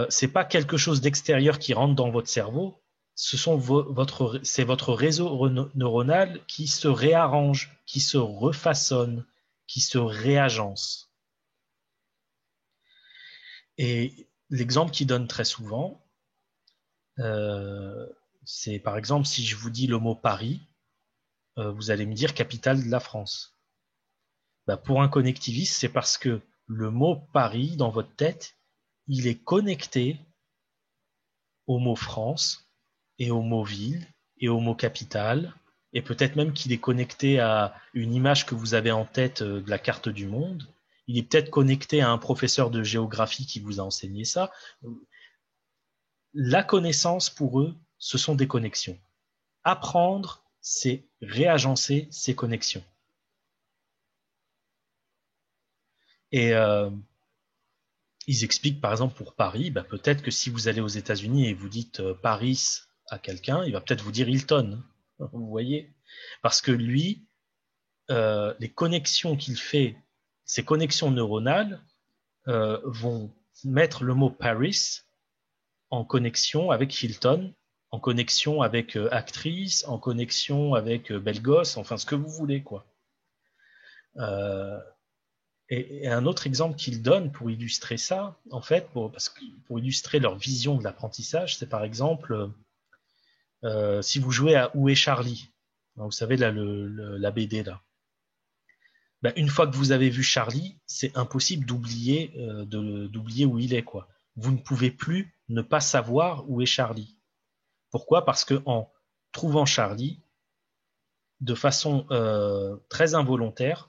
c'est pas quelque chose d'extérieur qui rentre dans votre cerveau, c'est votre réseau neuronal qui se réarrange, qui se refaçonne, qui se réagence. Et l'exemple qu'il donne très souvent, c'est par exemple si je vous dis le mot Paris, vous allez me dire capitale de la France. Pour un connectiviste, c'est parce que le mot Paris dans votre tête, il est connecté au mot France et au mot ville et au mot capitale, et peut-être même qu'il est connecté à une image que vous avez en tête de la carte du monde. Il est peut-être connecté à un professeur de géographie qui vous a enseigné ça. La connaissance, pour eux, ce sont des connexions. Apprendre, c'est réagencer ces connexions. Et ils expliquent, par exemple, pour Paris, peut-être que si vous allez aux États-Unis et vous dites Paris à quelqu'un, il va peut-être vous dire Hilton. Vous voyez? Parce que lui, les connexions qu'il fait, ces connexions neuronales, vont mettre le mot Paris en connexion avec Hilton, en connexion avec actrice, en connexion avec belle gosse, enfin ce que vous voulez, quoi. Et un autre exemple qu'ils donnent pour illustrer ça, en fait, pour illustrer leur vision de l'apprentissage, c'est par exemple si vous jouez à Où est Charlie, vous savez là, la BD là. Une fois que vous avez vu Charlie, c'est impossible d'oublier où il est, quoi. Vous ne pouvez plus ne pas savoir où est Charlie. Pourquoi? Parce qu'en trouvant Charlie, de façon très involontaire,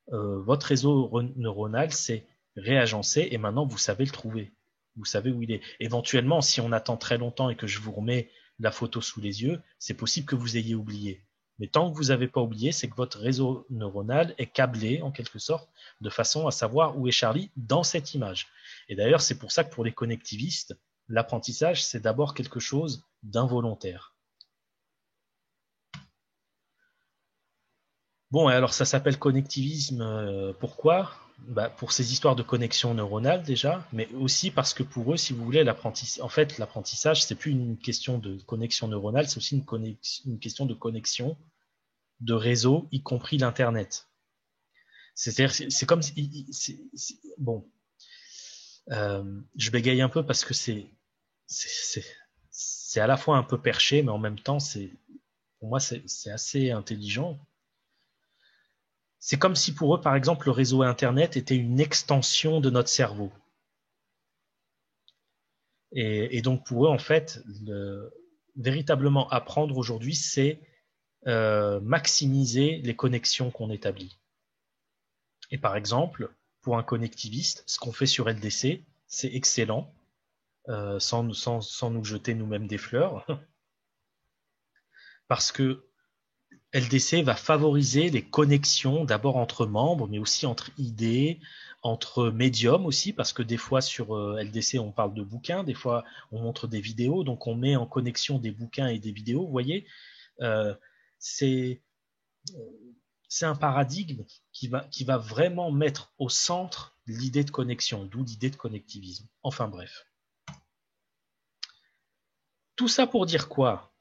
votre réseau neuronal s'est réagencé et maintenant vous savez le trouver. Vous savez où il est. Éventuellement, si on attend très longtemps et que je vous remets la photo sous les yeux, c'est possible que vous ayez oublié. Mais tant que vous n'avez pas oublié, c'est que votre réseau neuronal est câblé, en quelque sorte, de façon à savoir où est Charlie dans cette image. Et d'ailleurs, c'est pour ça que pour les connectivistes, l'apprentissage, c'est d'abord quelque chose d'involontaire. Bon, alors ça s'appelle connectivisme. Pourquoi? Pour ces histoires de connexion neuronale déjà, mais aussi parce que pour eux, si vous voulez, l'apprentissage, c'est plus une question de connexion neuronale, c'est aussi une question de connexion de réseau, y compris l'Internet. C'est-à-dire, c'est comme si, bon, je bégaye un peu parce que c'est à la fois un peu perché, mais en même temps, pour moi, c'est assez intelligent. C'est comme si pour eux, par exemple, le réseau Internet était une extension de notre cerveau. Et donc pour eux, en fait, véritablement apprendre aujourd'hui, c'est maximiser les connexions qu'on établit. Et par exemple, pour un connectiviste, ce qu'on fait sur LDC, c'est excellent, sans nous jeter nous-mêmes des fleurs, parce que LDC va favoriser les connexions d'abord entre membres, mais aussi entre idées, entre médiums aussi, parce que des fois sur LDC on parle de bouquins, des fois on montre des vidéos, donc on met en connexion des bouquins et des vidéos. Vous voyez, c'est un paradigme qui va vraiment mettre au centre l'idée de connexion, d'où l'idée de connectivisme. Enfin bref. Tout ça pour dire quoi?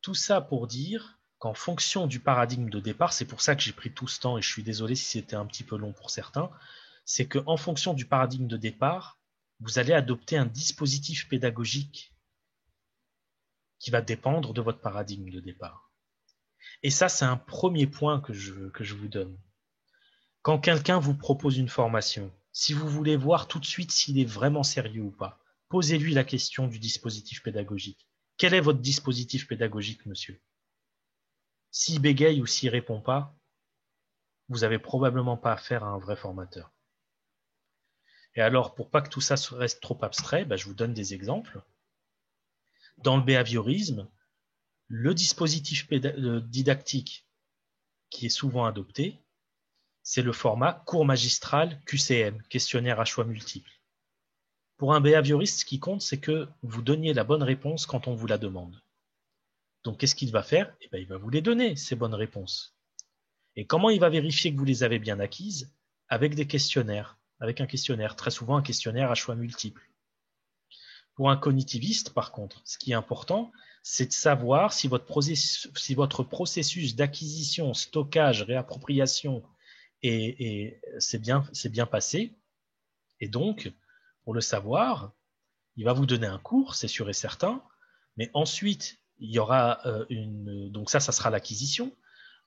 Tout ça pour dire qu'en fonction du paradigme de départ, c'est pour ça que j'ai pris tout ce temps et je suis désolé si c'était un petit peu long pour certains, c'est qu'en fonction du paradigme de départ, vous allez adopter un dispositif pédagogique qui va dépendre de votre paradigme de départ. Et ça, c'est un premier point que je vous donne. Quand quelqu'un vous propose une formation, si vous voulez voir tout de suite s'il est vraiment sérieux ou pas, posez-lui la question du dispositif pédagogique. Quel est votre dispositif pédagogique, monsieur? S'il bégaye ou s'il répond pas, vous n'avez probablement pas affaire à un vrai formateur. Et alors, pour pas que tout ça reste trop abstrait, je vous donne des exemples. Dans le behaviorisme, le dispositif didactique qui est souvent adopté, c'est le format cours magistral QCM, questionnaire à choix multiples. Pour un behavioriste, ce qui compte, c'est que vous donniez la bonne réponse quand on vous la demande. Donc, qu'est-ce qu'il va faire? Il va vous les donner, ces bonnes réponses. Et comment il va vérifier que vous les avez bien acquises? Avec des questionnaires, avec un questionnaire, très souvent un questionnaire à choix multiples. Pour un cognitiviste, par contre, ce qui est important, c'est de savoir si votre processus d'acquisition, stockage, réappropriation c'est bien passé. Et donc, pour le savoir, il va vous donner un cours, c'est sûr et certain, mais ensuite, il y aura donc ça sera l'acquisition.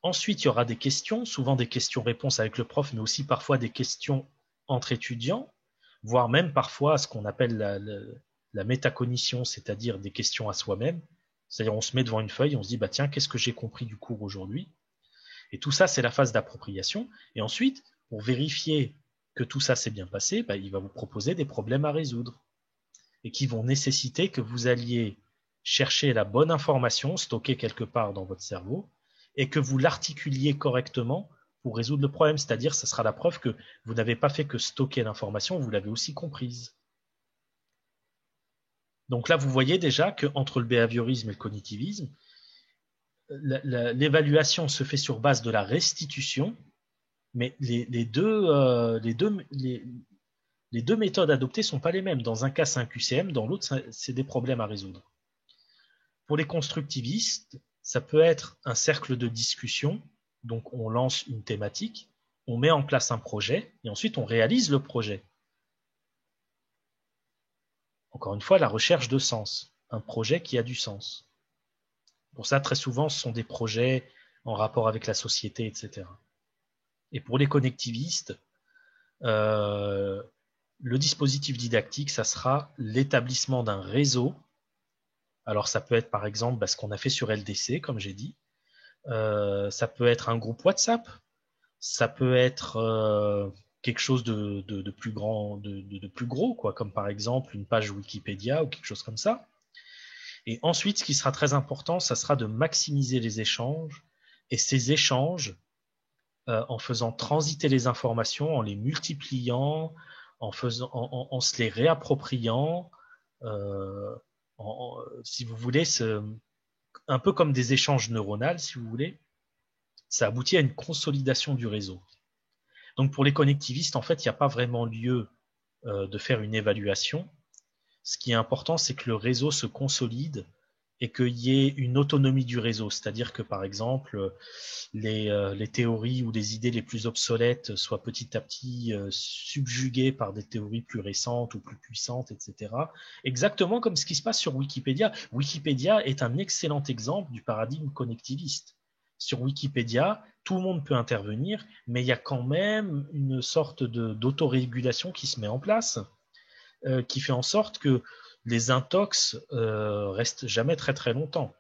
Ensuite, il y aura des questions, souvent des questions-réponses avec le prof, mais aussi parfois des questions entre étudiants, voire même parfois ce qu'on appelle la métacognition, c'est-à-dire des questions à soi-même. C'est-à-dire on se met devant une feuille, on se dit tiens, qu'est-ce que j'ai compris du cours aujourd'hui? Et tout ça, c'est la phase d'appropriation. Et ensuite, pour vérifier que tout ça s'est bien passé, il va vous proposer des problèmes à résoudre et qui vont nécessiter que vous alliez chercher la bonne information stockée quelque part dans votre cerveau et que vous l'articuliez correctement pour résoudre le problème. C'est-à-dire, ce sera la preuve que vous n'avez pas fait que stocker l'information, vous l'avez aussi comprise. Donc là, vous voyez déjà qu'entre le behaviorisme et le cognitivisme, l'évaluation se fait sur base de la restitution, mais les deux méthodes adoptées ne sont pas les mêmes. Dans un cas, c'est un QCM, dans l'autre, c'est des problèmes à résoudre. Pour les constructivistes, ça peut être un cercle de discussion, donc on lance une thématique, on met en place un projet, et ensuite on réalise le projet. Encore une fois, la recherche de sens, un projet qui a du sens. Pour ça, très souvent, ce sont des projets en rapport avec la société, etc. Et pour les connectivistes, le dispositif didactique, ça sera l'établissement d'un réseau Alors, ça peut être par exemple ce qu'on a fait sur LDC, comme j'ai dit. Ça peut être un groupe WhatsApp. Ça peut être quelque chose de plus grand, de plus gros, quoi, comme par exemple une page Wikipédia ou quelque chose comme ça. Et ensuite, ce qui sera très important, ça sera de maximiser les échanges. Et ces échanges, en faisant transiter les informations, en les multipliant, en se les réappropriant, euh, si vous voulez, un peu comme des échanges neuronaux, si vous voulez, ça aboutit à une consolidation du réseau. Donc pour les connectivistes, en fait, il n'y a pas vraiment lieu de faire une évaluation. Ce qui est important, c'est que le réseau se consolide et qu'il y ait une autonomie du réseau. C'est-à-dire que, par exemple, les théories ou les idées les plus obsolètes soient petit à petit subjuguées par des théories plus récentes ou plus puissantes, etc. Exactement comme ce qui se passe sur Wikipédia. Wikipédia est un excellent exemple du paradigme connectiviste. Sur Wikipédia, tout le monde peut intervenir, mais il y a quand même une sorte d'autorégulation qui se met en place, qui fait en sorte que les intox restent jamais très très longtemps.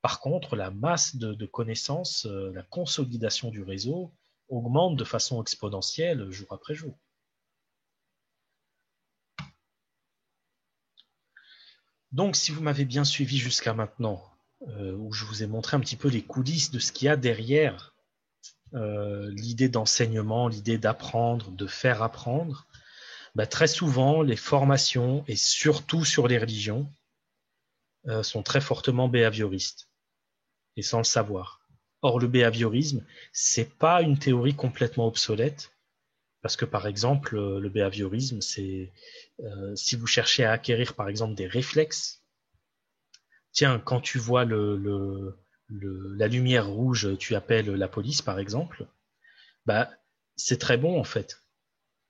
Par contre, la masse de connaissances, la consolidation du réseau augmente de façon exponentielle jour après jour. Donc, si vous m'avez bien suivi jusqu'à maintenant, où je vous ai montré un petit peu les coulisses de ce qu'il y a derrière l'idée d'enseignement, l'idée d'apprendre, de faire apprendre, très souvent, les formations, et surtout sur les religions, sont très fortement behavioristes, et sans le savoir. Or, le behaviorisme, c'est pas une théorie complètement obsolète, parce que par exemple, le behaviorisme, c'est si vous cherchez à acquérir par exemple des réflexes, tiens, quand tu vois la lumière rouge, tu appelles la police par exemple, bah, c'est très bon en fait.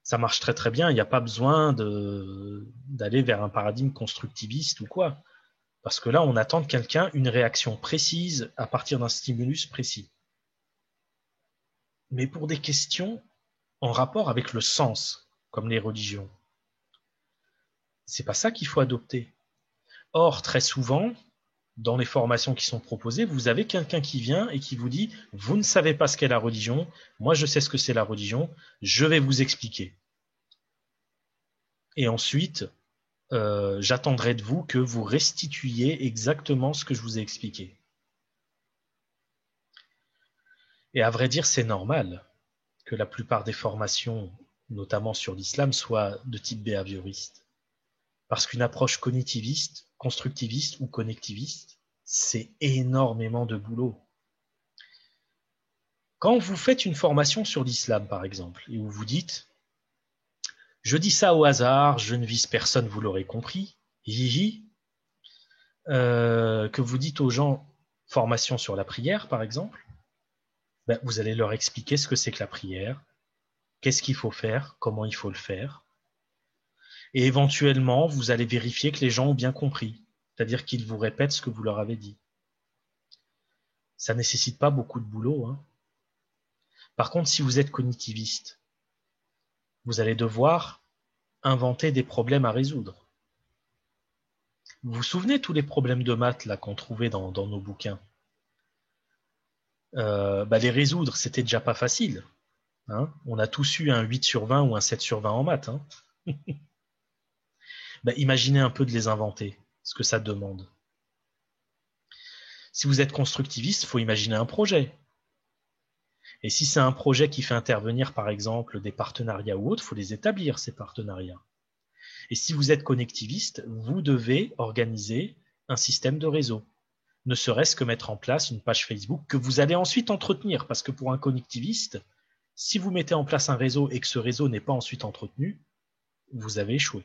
Ça marche très très bien, il n'y a pas besoin d'aller vers un paradigme constructiviste ou quoi. Parce que là, on attend de quelqu'un une réaction précise à partir d'un stimulus précis. Mais pour des questions en rapport avec le sens, comme les religions, c'est pas ça qu'il faut adopter. Or, très souvent, dans les formations qui sont proposées, vous avez quelqu'un qui vient et qui vous dit « Vous ne savez pas ce qu'est la religion, moi je sais ce que c'est la religion, je vais vous expliquer. » Et ensuite, j'attendrai de vous que vous restituiez exactement ce que je vous ai expliqué. Et à vrai dire, c'est normal que la plupart des formations, notamment sur l'islam, soient de type behavioriste. Parce qu'une approche cognitiviste, constructiviste ou connectiviste, c'est énormément de boulot. Quand vous faites une formation sur l'islam, par exemple, et où vous dites « Je dis ça au hasard, je ne vise personne, vous l'aurez compris, hihi », que vous dites aux gens « formation sur la prière », par exemple, vous allez leur expliquer ce que c'est que la prière, qu'est-ce qu'il faut faire, comment il faut le faire, et éventuellement, vous allez vérifier que les gens ont bien compris, c'est-à-dire qu'ils vous répètent ce que vous leur avez dit. Ça ne nécessite pas beaucoup de boulot, hein. Par contre, si vous êtes cognitiviste, vous allez devoir inventer des problèmes à résoudre. Vous vous souvenez tous les problèmes de maths là qu'on trouvait dans nos bouquins, les résoudre, c'était déjà pas facile. Hein, on a tous eu un 8 sur 20 ou un 7 sur 20 en maths. Hein. Imaginez un peu de les inventer, ce que ça demande. Si vous êtes constructiviste, il faut imaginer un projet. Et si c'est un projet qui fait intervenir, par exemple, des partenariats ou autres, il faut les établir, ces partenariats. Et si vous êtes connectiviste, vous devez organiser un système de réseau. Ne serait-ce que mettre en place une page Facebook que vous allez ensuite entretenir. Parce que pour un connectiviste, si vous mettez en place un réseau et que ce réseau n'est pas ensuite entretenu, vous avez échoué.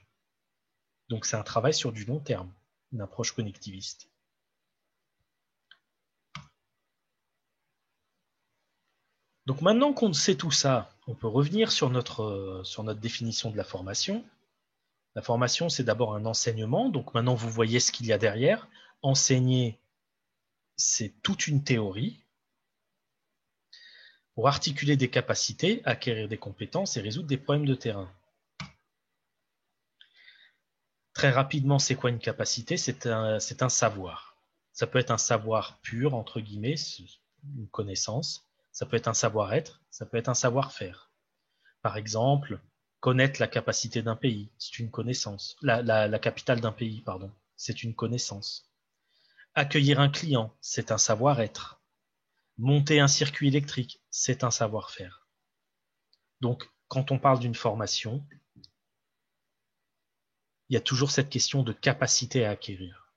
Donc c'est un travail sur du long terme, une approche connectiviste. Donc maintenant qu'on sait tout ça, on peut revenir sur notre définition de la formation. La formation, c'est d'abord un enseignement. Donc maintenant, vous voyez ce qu'il y a derrière. Enseigner, c'est toute une théorie pour articuler des capacités, acquérir des compétences et résoudre des problèmes de terrain. Très rapidement, c'est quoi une capacité? C'est un savoir. Ça peut être un savoir pur, entre guillemets, une connaissance. Ça peut être un savoir-être, ça peut être un savoir-faire. Par exemple, connaître la capacité d'un pays, c'est une connaissance. La capitale d'un pays, pardon, c'est une connaissance. Accueillir un client, c'est un savoir-être. Monter un circuit électrique, c'est un savoir-faire. Donc, quand on parle d'une formation, il y a toujours cette question de capacité à acquérir.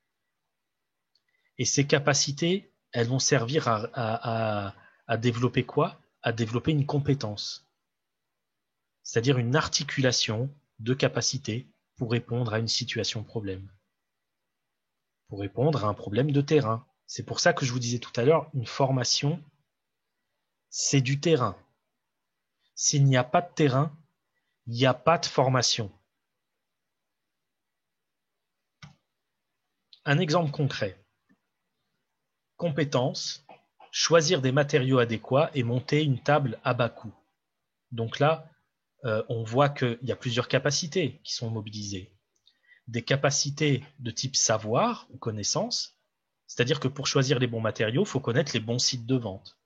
Et ces capacités, elles vont servir à développer quoi? À développer une compétence, c'est-à-dire une articulation de capacités pour répondre à une situation problème, pour répondre à un problème de terrain. C'est pour ça que je vous disais tout à l'heure, une formation, c'est du terrain. S'il n'y a pas de terrain, il n'y a pas de formation. Un exemple concret. Compétence, choisir des matériaux adéquats et monter une table à bas coût. Donc là, on voit qu'il y a plusieurs capacités qui sont mobilisées. Des capacités de type savoir ou connaissance, c'est-à-dire que pour choisir les bons matériaux, il faut connaître les bons sites de vente.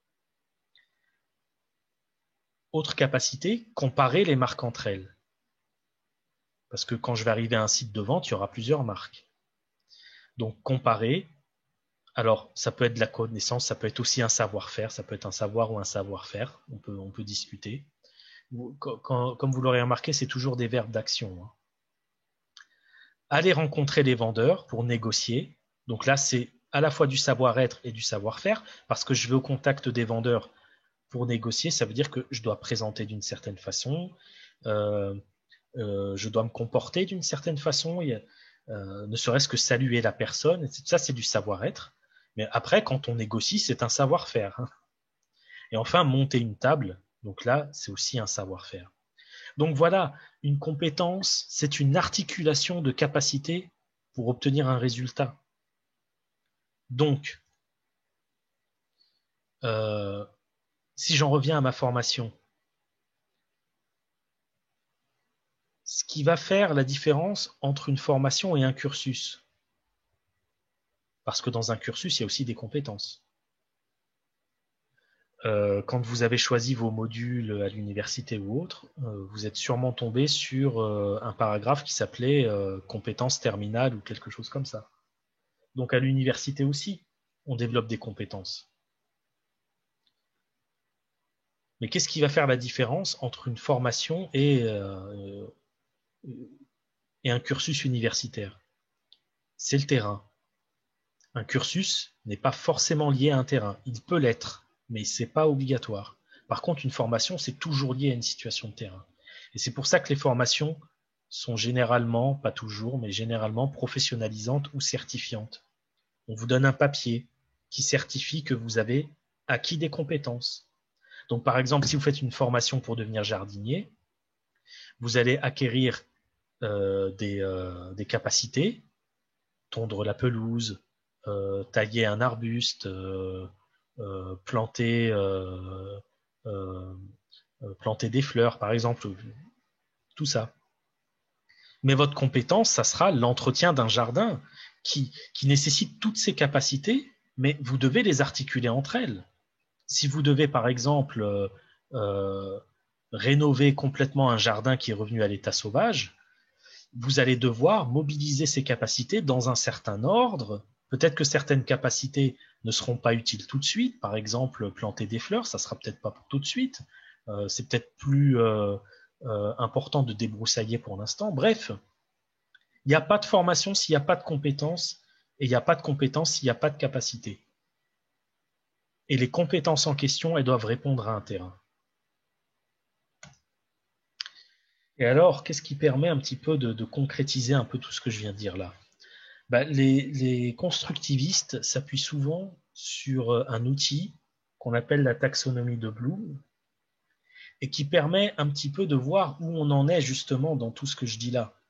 Autre capacité, comparer les marques entre elles. Parce que quand je vais arriver à un site de vente, il y aura plusieurs marques. Donc comparer, alors ça peut être de la connaissance, ça peut être aussi un savoir-faire, ça peut être un savoir ou un savoir-faire, on peut discuter. Comme vous l'aurez remarqué, c'est toujours des verbes d'action. Hein. Aller rencontrer les vendeurs pour négocier. Donc là, c'est à la fois du savoir-être et du savoir-faire, parce que je vais au contact des vendeurs pour négocier, ça veut dire que je dois présenter d'une certaine façon, je dois me comporter d'une certaine façon, ne serait-ce que saluer la personne, ça c'est du savoir-être. Mais après, quand on négocie, c'est un savoir-faire. Hein. Et enfin, monter une table, donc là, c'est aussi un savoir-faire. Donc voilà, une compétence, c'est une articulation de capacités pour obtenir un résultat. Donc, si j'en reviens à ma formation, ce qui va faire la différence entre une formation et un cursus, parce que dans un cursus, il y a aussi des compétences. Quand vous avez choisi vos modules à l'université ou autre, vous êtes sûrement tombé sur un paragraphe qui s'appelait compétences terminales ou quelque chose comme ça. Donc à l'université aussi, on développe des compétences. Mais qu'est-ce qui va faire la différence entre une formation et un cursus universitaire? C'est le terrain. Un cursus n'est pas forcément lié à un terrain. Il peut l'être, mais ce n'est pas obligatoire. Par contre, une formation, c'est toujours lié à une situation de terrain. Et c'est pour ça que les formations sont généralement, pas toujours, mais généralement professionnalisantes ou certifiantes. On vous donne un papier qui certifie que vous avez acquis des compétences. Donc, par exemple, si vous faites une formation pour devenir jardinier, vous allez acquérir des capacités, tondre la pelouse, tailler un arbuste, planter des fleurs, par exemple, tout ça. Mais votre compétence, ça sera l'entretien d'un jardin qui nécessite toutes ces capacités, mais vous devez les articuler entre elles. Si vous devez, par exemple, rénover complètement un jardin qui est revenu à l'état sauvage, vous allez devoir mobiliser ces capacités dans un certain ordre. Peut-être que certaines capacités ne seront pas utiles tout de suite. Par exemple, planter des fleurs, ça sera peut-être pas pour tout de suite. C'est peut-être plus important de débroussailler pour l'instant. Bref, il n'y a pas de formation s'il n'y a pas de compétences, et il n'y a pas de compétences s'il n'y a pas de capacité. Et les compétences en question, elles doivent répondre à un terrain. Et alors, qu'est-ce qui permet un petit peu de concrétiser un peu tout ce que je viens de dire là? Les constructivistes s'appuient souvent sur un outil qu'on appelle la taxonomie de Bloom et qui permet un petit peu de voir où on en est justement dans tout ce que je dis là.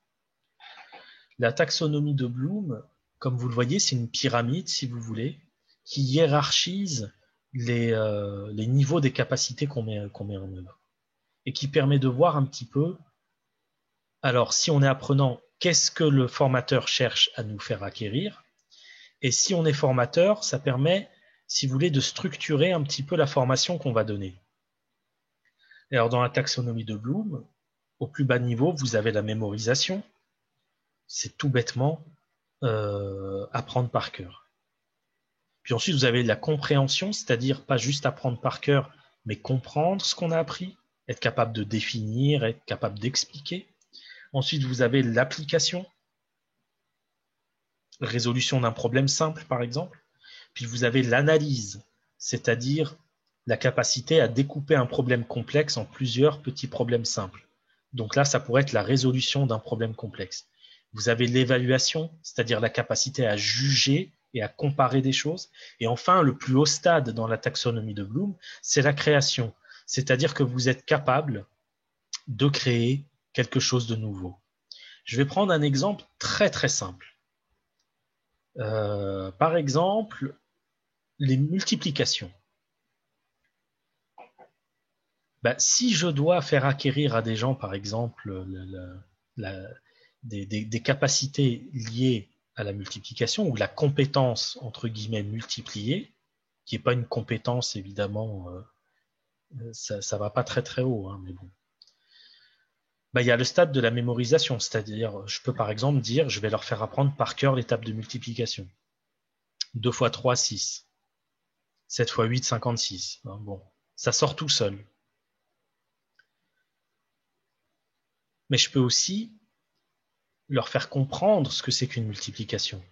La taxonomie de Bloom, comme vous le voyez, c'est une pyramide, si vous voulez, qui hiérarchise les niveaux des capacités qu'on met en œuvre et qui permet de voir un petit peu. Alors, si on est apprenant, qu'est-ce que le formateur cherche à nous faire acquérir. Et si on est formateur, ça permet, si vous voulez, de structurer un petit peu la formation qu'on va donner. Et alors, dans la taxonomie de Bloom, au plus bas niveau, vous avez la mémorisation. C'est tout bêtement apprendre par cœur. Puis ensuite, vous avez la compréhension, c'est-à-dire pas juste apprendre par cœur, mais comprendre ce qu'on a appris, être capable de définir, être capable d'expliquer. Ensuite, vous avez l'application, résolution d'un problème simple, par exemple. Puis vous avez l'analyse, c'est-à-dire la capacité à découper un problème complexe en plusieurs petits problèmes simples. Donc là, ça pourrait être la résolution d'un problème complexe. Vous avez l'évaluation, c'est-à-dire la capacité à juger et à comparer des choses. Et enfin, le plus haut stade dans la taxonomie de Bloom, c'est la création, c'est-à-dire que vous êtes capable de créer quelque chose de nouveau. Je vais prendre un exemple très très simple. Par exemple, les multiplications. Si je dois faire acquérir à des gens, par exemple, des capacités liées à la multiplication ou la compétence, entre guillemets, multipliée, qui n'est pas une compétence, évidemment, ça ne va pas très très haut, hein, mais bon. Il y a le stade de la mémorisation, c'est-à-dire, je peux par exemple dire, je vais leur faire apprendre par cœur les tables de multiplication. 2 x 3, 6. 7 x 8, 56. Bon, ça sort tout seul. Mais je peux aussi leur faire comprendre ce que c'est qu'une multiplication,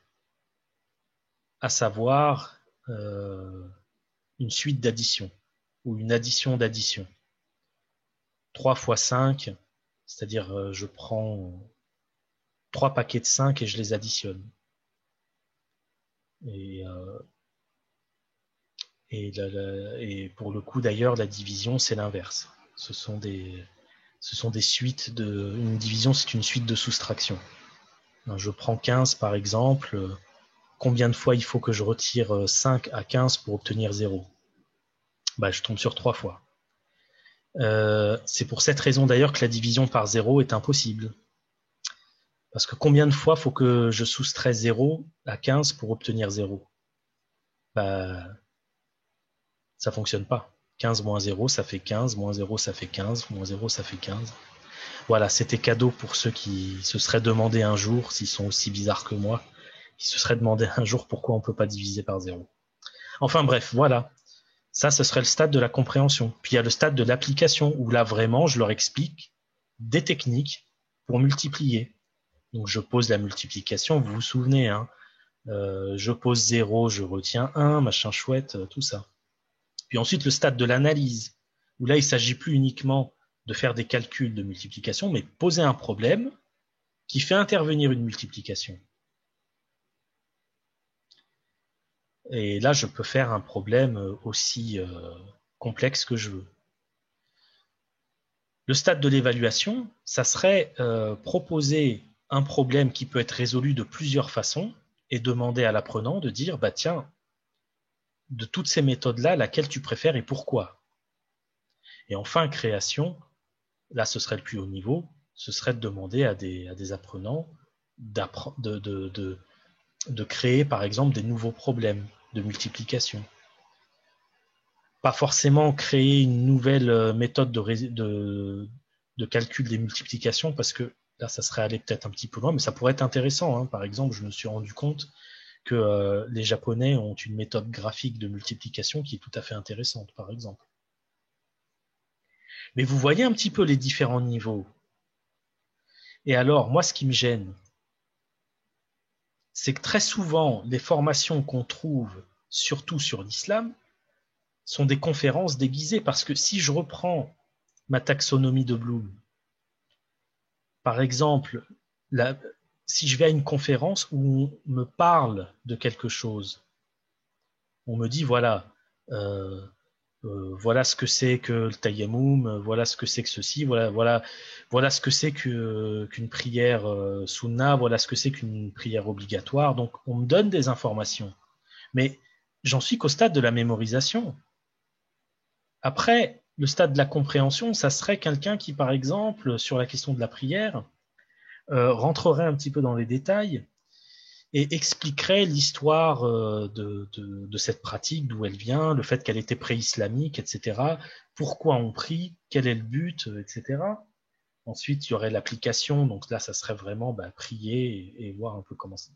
à savoir une suite d'addition ou une addition d'addition. 3 x 5, c'est-à-dire je prends 3 paquets de 5 et je les additionne. Et pour le coup d'ailleurs, la division c'est l'inverse. Ce sont des suites de... Une division c'est une suite de soustraction. Je prends 15 par exemple. Combien de fois il faut que je retire 5 à 15 pour obtenir 0 ? Je tombe sur 3 fois. C'est pour cette raison d'ailleurs que la division par 0 est impossible. Parce que combien de fois faut que je soustrais 0 à 15 pour obtenir 0 ? Ça fonctionne pas. 15 moins 0, ça fait 15, moins 0, ça fait 15, moins 0, ça fait 15. Voilà, c'était cadeau pour ceux qui se seraient demandé un jour, s'ils sont aussi bizarres que moi, qui se seraient demandé un jour pourquoi on ne peut pas diviser par 0. Enfin bref, voilà. Ça, ce serait le stade de la compréhension. Puis il y a le stade de l'application, où là, vraiment, je leur explique des techniques pour multiplier. Donc, je pose la multiplication, vous vous souvenez, hein, je pose 0, je retiens 1, machin chouette, tout ça. Puis ensuite, le stade de l'analyse, où là, il ne s'agit plus uniquement de faire des calculs de multiplication, mais poser un problème qui fait intervenir une multiplication. Et là, je peux faire un problème aussi complexe que je veux. Le stade de l'évaluation, ça serait proposer un problème qui peut être résolu de plusieurs façons et demander à l'apprenant de dire, tiens, de toutes ces méthodes-là, laquelle tu préfères et pourquoi ? Et enfin, création, là, ce serait le plus haut niveau, ce serait de demander à des apprenants de créer, par exemple, des nouveaux problèmes de multiplication. Pas forcément créer une nouvelle méthode de calcul des multiplications, parce que là, ça serait aller peut-être un petit peu loin, mais ça pourrait être intéressant. Hein. Par exemple, je me suis rendu compte que les Japonais ont une méthode graphique de multiplication qui est tout à fait intéressante, par exemple. Mais vous voyez un petit peu les différents niveaux. Et alors, moi, ce qui me gêne, c'est que très souvent, les formations qu'on trouve, surtout sur l'islam, sont des conférences déguisées. Parce que si je reprends ma taxonomie de Bloom, par exemple, si je vais à une conférence où on me parle de quelque chose, on me dit, voilà, voilà ce que c'est que le tayammum, voilà ce que c'est que ceci, voilà ce que c'est qu'une prière sunna, voilà ce que c'est qu'une prière obligatoire. Donc, on me donne des informations. Mais j'en suis qu'au stade de la mémorisation. Après, le stade de la compréhension, ça serait quelqu'un qui, par exemple, sur la question de la prière, rentrerait un petit peu dans les détails et expliquerait l'histoire de cette pratique, d'où elle vient, le fait qu'elle était pré-islamique, etc. Pourquoi on prie, quel est le but, etc. Ensuite, il y aurait l'application, donc là, ça serait vraiment prier et voir un peu comment c'est.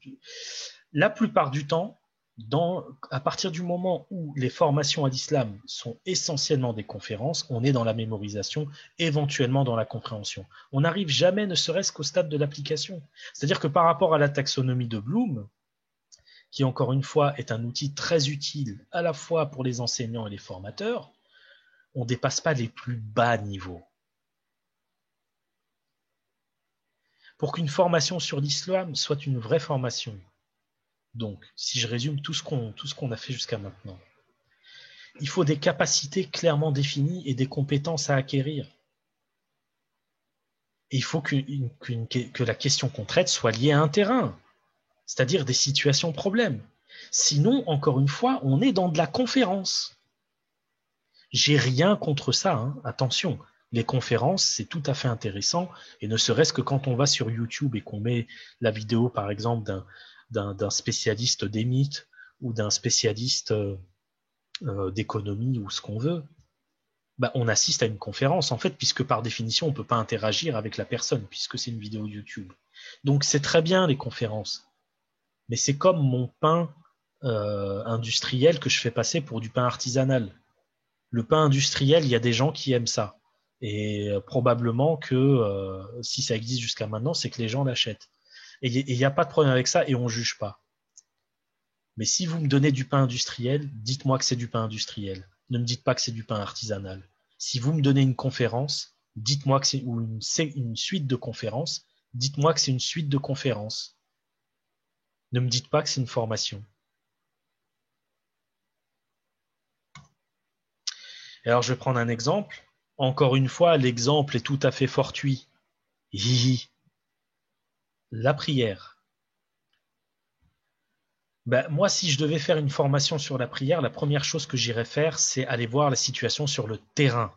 La plupart du temps, à partir du moment où les formations à l'islam sont essentiellement des conférences, on est dans la mémorisation, éventuellement dans la compréhension. On n'arrive jamais, ne serait-ce qu'au stade de l'application. C'est-à-dire que par rapport à la taxonomie de Bloom, qui encore une fois est un outil très utile à la fois pour les enseignants et les formateurs, on ne dépasse pas les plus bas niveaux. Pour qu'une formation sur l'islam soit une vraie formation, donc si je résume tout ce qu'on a fait jusqu'à maintenant, il faut des capacités clairement définies et des compétences à acquérir. Et il faut que la question qu'on traite soit liée à un terrain, c'est-à-dire des situations problèmes. Sinon, encore une fois, on est dans de la conférence. J'ai rien contre ça, hein. Attention, les conférences, c'est tout à fait intéressant, et ne serait-ce que quand on va sur YouTube et qu'on met la vidéo, par exemple, d'un spécialiste des mythes ou d'un spécialiste d'économie ou ce qu'on veut, on assiste à une conférence, en fait, puisque par définition, on ne peut pas interagir avec la personne, puisque c'est une vidéo YouTube. Donc, c'est très bien, les conférences. Mais c'est comme mon pain industriel que je fais passer pour du pain artisanal. Le pain industriel, il y a des gens qui aiment ça. Et probablement que si ça existe jusqu'à maintenant, c'est que les gens l'achètent. Et il n'y a pas de problème avec ça et on ne juge pas. Mais si vous me donnez du pain industriel, dites-moi que c'est du pain industriel. Ne me dites pas que c'est du pain artisanal. Si vous me donnez une conférence, dites-moi que c'est une suite de conférences, dites-moi que c'est une suite de conférences. Ne me dites pas que c'est une formation. Et alors je vais prendre un exemple. Encore une fois, l'exemple est tout à fait fortuit. Hihi. La prière. Moi, si je devais faire une formation sur la prière, la première chose que j'irais faire, c'est aller voir la situation sur le terrain.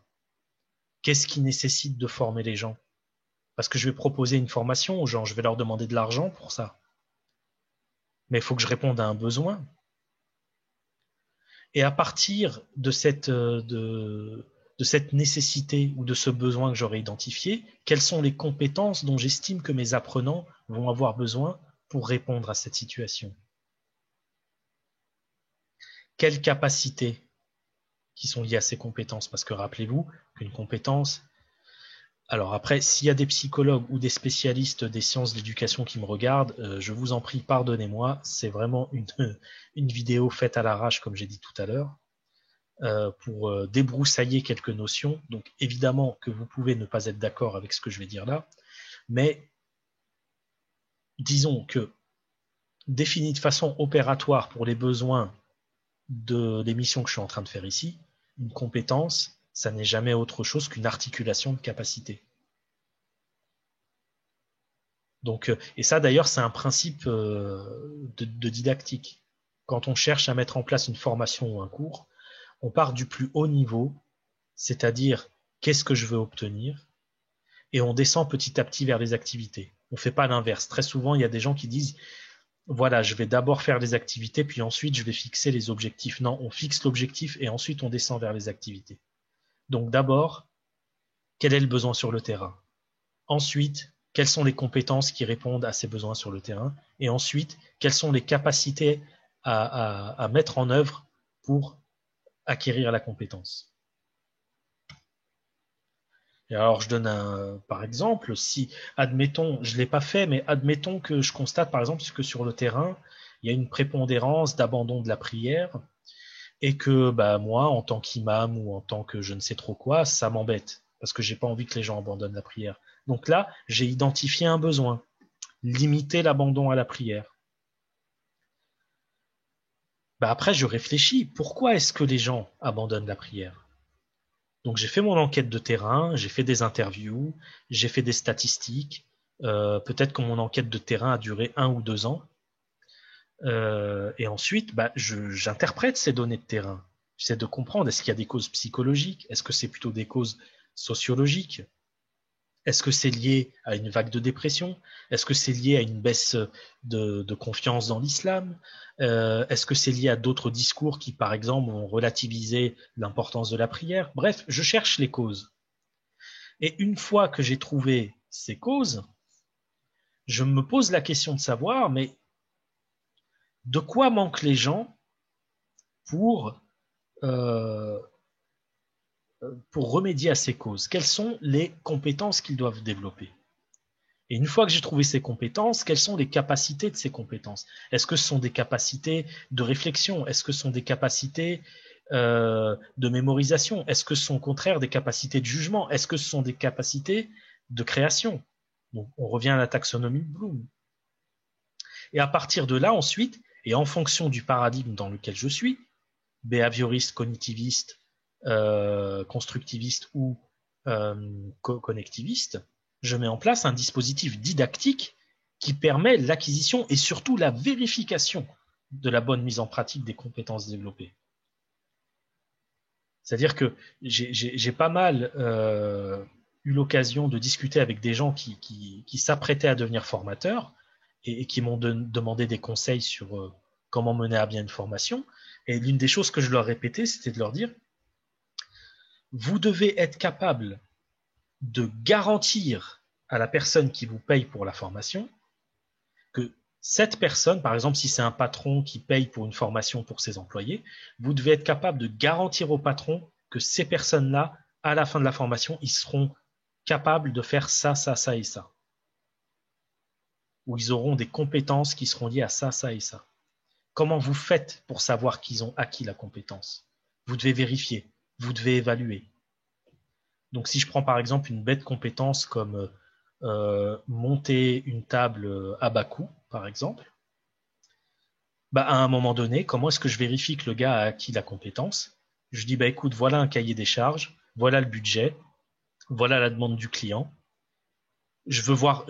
Qu'est-ce qui nécessite de former les gens? Parce que je vais proposer une formation aux gens, je vais leur demander de l'argent pour ça. Mais il faut que je réponde à un besoin. Et à partir de cette nécessité ou de ce besoin que j'aurais identifié, quelles sont les compétences dont j'estime que mes apprenants vont avoir besoin pour répondre à cette situation? Quelles capacités qui sont liées à ces compétences? Parce que rappelez-vous qu'une compétence... Alors après, s'il y a des psychologues ou des spécialistes des sciences de l'éducation qui me regardent, je vous en prie, pardonnez-moi, c'est vraiment une vidéo faite à l'arrache, comme j'ai dit tout à l'heure, pour débroussailler quelques notions. Donc évidemment que vous pouvez ne pas être d'accord avec ce que je vais dire là, mais disons que défini de façon opératoire pour les besoins de l'émission que je suis en train de faire ici, une compétence, ça n'est jamais autre chose qu'une articulation de capacité. Donc, et ça d'ailleurs, c'est un principe de didactique. Quand on cherche à mettre en place une formation ou un cours, on part du plus haut niveau, c'est-à-dire qu'est-ce que je veux obtenir, et on descend petit à petit vers les activités. On ne fait pas l'inverse. Très souvent, il y a des gens qui disent voilà, je vais d'abord faire les activités, puis ensuite je vais fixer les objectifs. Non, on fixe l'objectif et ensuite on descend vers les activités. Donc d'abord, quel est le besoin sur le terrain? Ensuite, quelles sont les compétences qui répondent à ces besoins sur le terrain? Et ensuite, quelles sont les capacités à mettre en œuvre pour acquérir la compétence? Et alors, je donne par exemple, si, admettons, je ne l'ai pas fait, mais admettons que je constate, par exemple, que sur le terrain, il y a une prépondérance d'abandon de la prière et que moi, en tant qu'imam ou en tant que je ne sais trop quoi, ça m'embête parce que j'ai pas envie que les gens abandonnent la prière. Donc là, j'ai identifié un besoin, limiter l'abandon à la prière. Après, je réfléchis, pourquoi est-ce que les gens abandonnent la prière? Donc j'ai fait mon enquête de terrain, j'ai fait des interviews, j'ai fait des statistiques. Peut-être que mon enquête de terrain a duré 1 ou 2 ans. Et ensuite, j'interprète ces données de terrain. J'essaie de comprendre, est-ce qu'il y a des causes psychologiques? Est-ce que c'est plutôt des causes sociologiques? Est-ce que c'est lié à une vague de dépression? Est-ce que c'est lié à une baisse de confiance dans l'islam? Est-ce que c'est lié à d'autres discours qui, par exemple, ont relativisé l'importance de la prière? Bref, je cherche les causes. Et une fois que j'ai trouvé ces causes, je me pose la question de savoir, mais de quoi manquent les gens pour, euh, pour remédier à ces causes? Quelles sont les compétences qu'ils doivent développer? Et une fois que j'ai trouvé ces compétences, quelles sont les capacités de ces compétences? Est-ce que ce sont des capacités de réflexion? Est-ce que ce sont des capacités de mémorisation? Est-ce que ce sont au contraire des capacités de jugement? Est-ce que ce sont des capacités de création? Donc, on revient à la taxonomie de Bloom. Et à partir de là, ensuite, et en fonction du paradigme dans lequel je suis, behavioriste, cognitiviste, constructiviste ou connectiviste, je mets en place un dispositif didactique qui permet l'acquisition et surtout la vérification de la bonne mise en pratique des compétences développées. C'est-à-dire que j'ai pas mal eu l'occasion de discuter avec des gens qui s'apprêtaient à devenir formateurs et qui m'ont demandé des conseils sur comment mener à bien une formation. Et l'une des choses que je leur répétais, c'était de leur dire, vous devez être capable de garantir à la personne qui vous paye pour la formation que cette personne, par exemple, si c'est un patron qui paye pour une formation pour ses employés, vous devez être capable de garantir au patron que ces personnes-là, à la fin de la formation, ils seront capables de faire ça, ça, ça et ça. Ou ils auront des compétences qui seront liées à ça, ça et ça. Comment vous faites pour savoir qu'ils ont acquis la compétence? Vous devez vérifier, vous devez évaluer. Donc si je prends par exemple une bête compétence comme monter une table à bas coût, par exemple, bah, à un moment donné, comment est-ce que je vérifie que le gars a acquis la compétence? Je dis, bah, écoute, voilà un cahier des charges, voilà le budget, voilà la demande du client. Je veux voir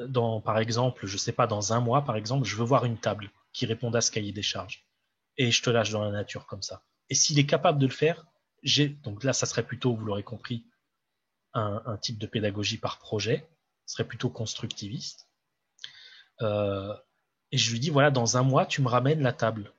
dans, par exemple, je sais pas, dans un mois, par exemple, je veux voir une table qui réponde à ce cahier des charges. Et je te lâche dans la nature comme ça. Et s'il est capable de le faire, donc là, ça serait plutôt, vous l'aurez compris, un type de pédagogie par projet, ce serait plutôt constructiviste. Et je lui dis, voilà, dans un mois, tu me ramènes la table.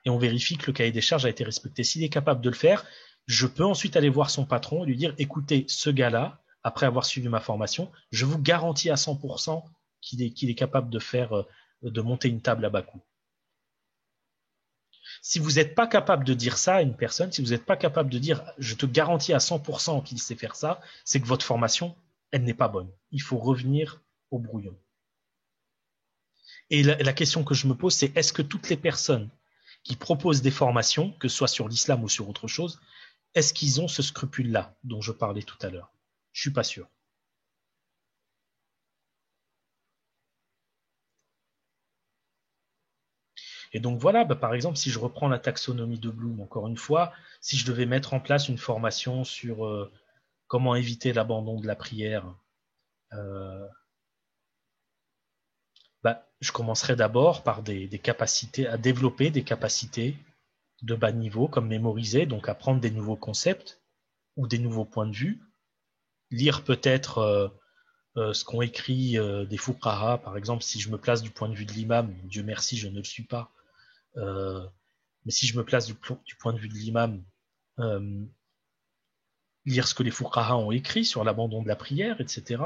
Et on vérifie que le cahier des charges a été respecté. S'il est capable de le faire, je peux ensuite aller voir son patron et lui dire, écoutez, ce gars-là, après avoir suivi ma formation, je vous garantis à 100% qu'il est capable de faire, de monter une table à bas coût. Si vous n'êtes pas capable de dire ça à une personne, si vous n'êtes pas capable de dire, je te garantis à 100% qu'il sait faire ça, c'est que votre formation, elle n'est pas bonne. Il faut revenir au brouillon. Et la question que je me pose, c'est est-ce que toutes les personnes qui proposent des formations, que ce soit sur l'islam ou sur autre chose, est-ce qu'ils ont ce scrupule-là dont je parlais tout à l'heure? Je suis pas sûr. Et donc voilà, bah, par exemple, si je reprends la taxonomie de Bloom, encore une fois, si je devais mettre en place une formation sur comment éviter l'abandon de la prière, bah, je commencerai d'abord par des capacités, à développer des capacités de bas niveau, comme mémoriser, donc apprendre des nouveaux concepts ou des nouveaux points de vue, lire peut-être ce qu'ont écrit des fuqaha, par exemple, si je me place du point de vue de l'imam, Dieu merci, je ne le suis pas, mais si je me place du point de vue de l'imam, lire ce que les fuqaha ont écrit sur l'abandon de la prière, etc.,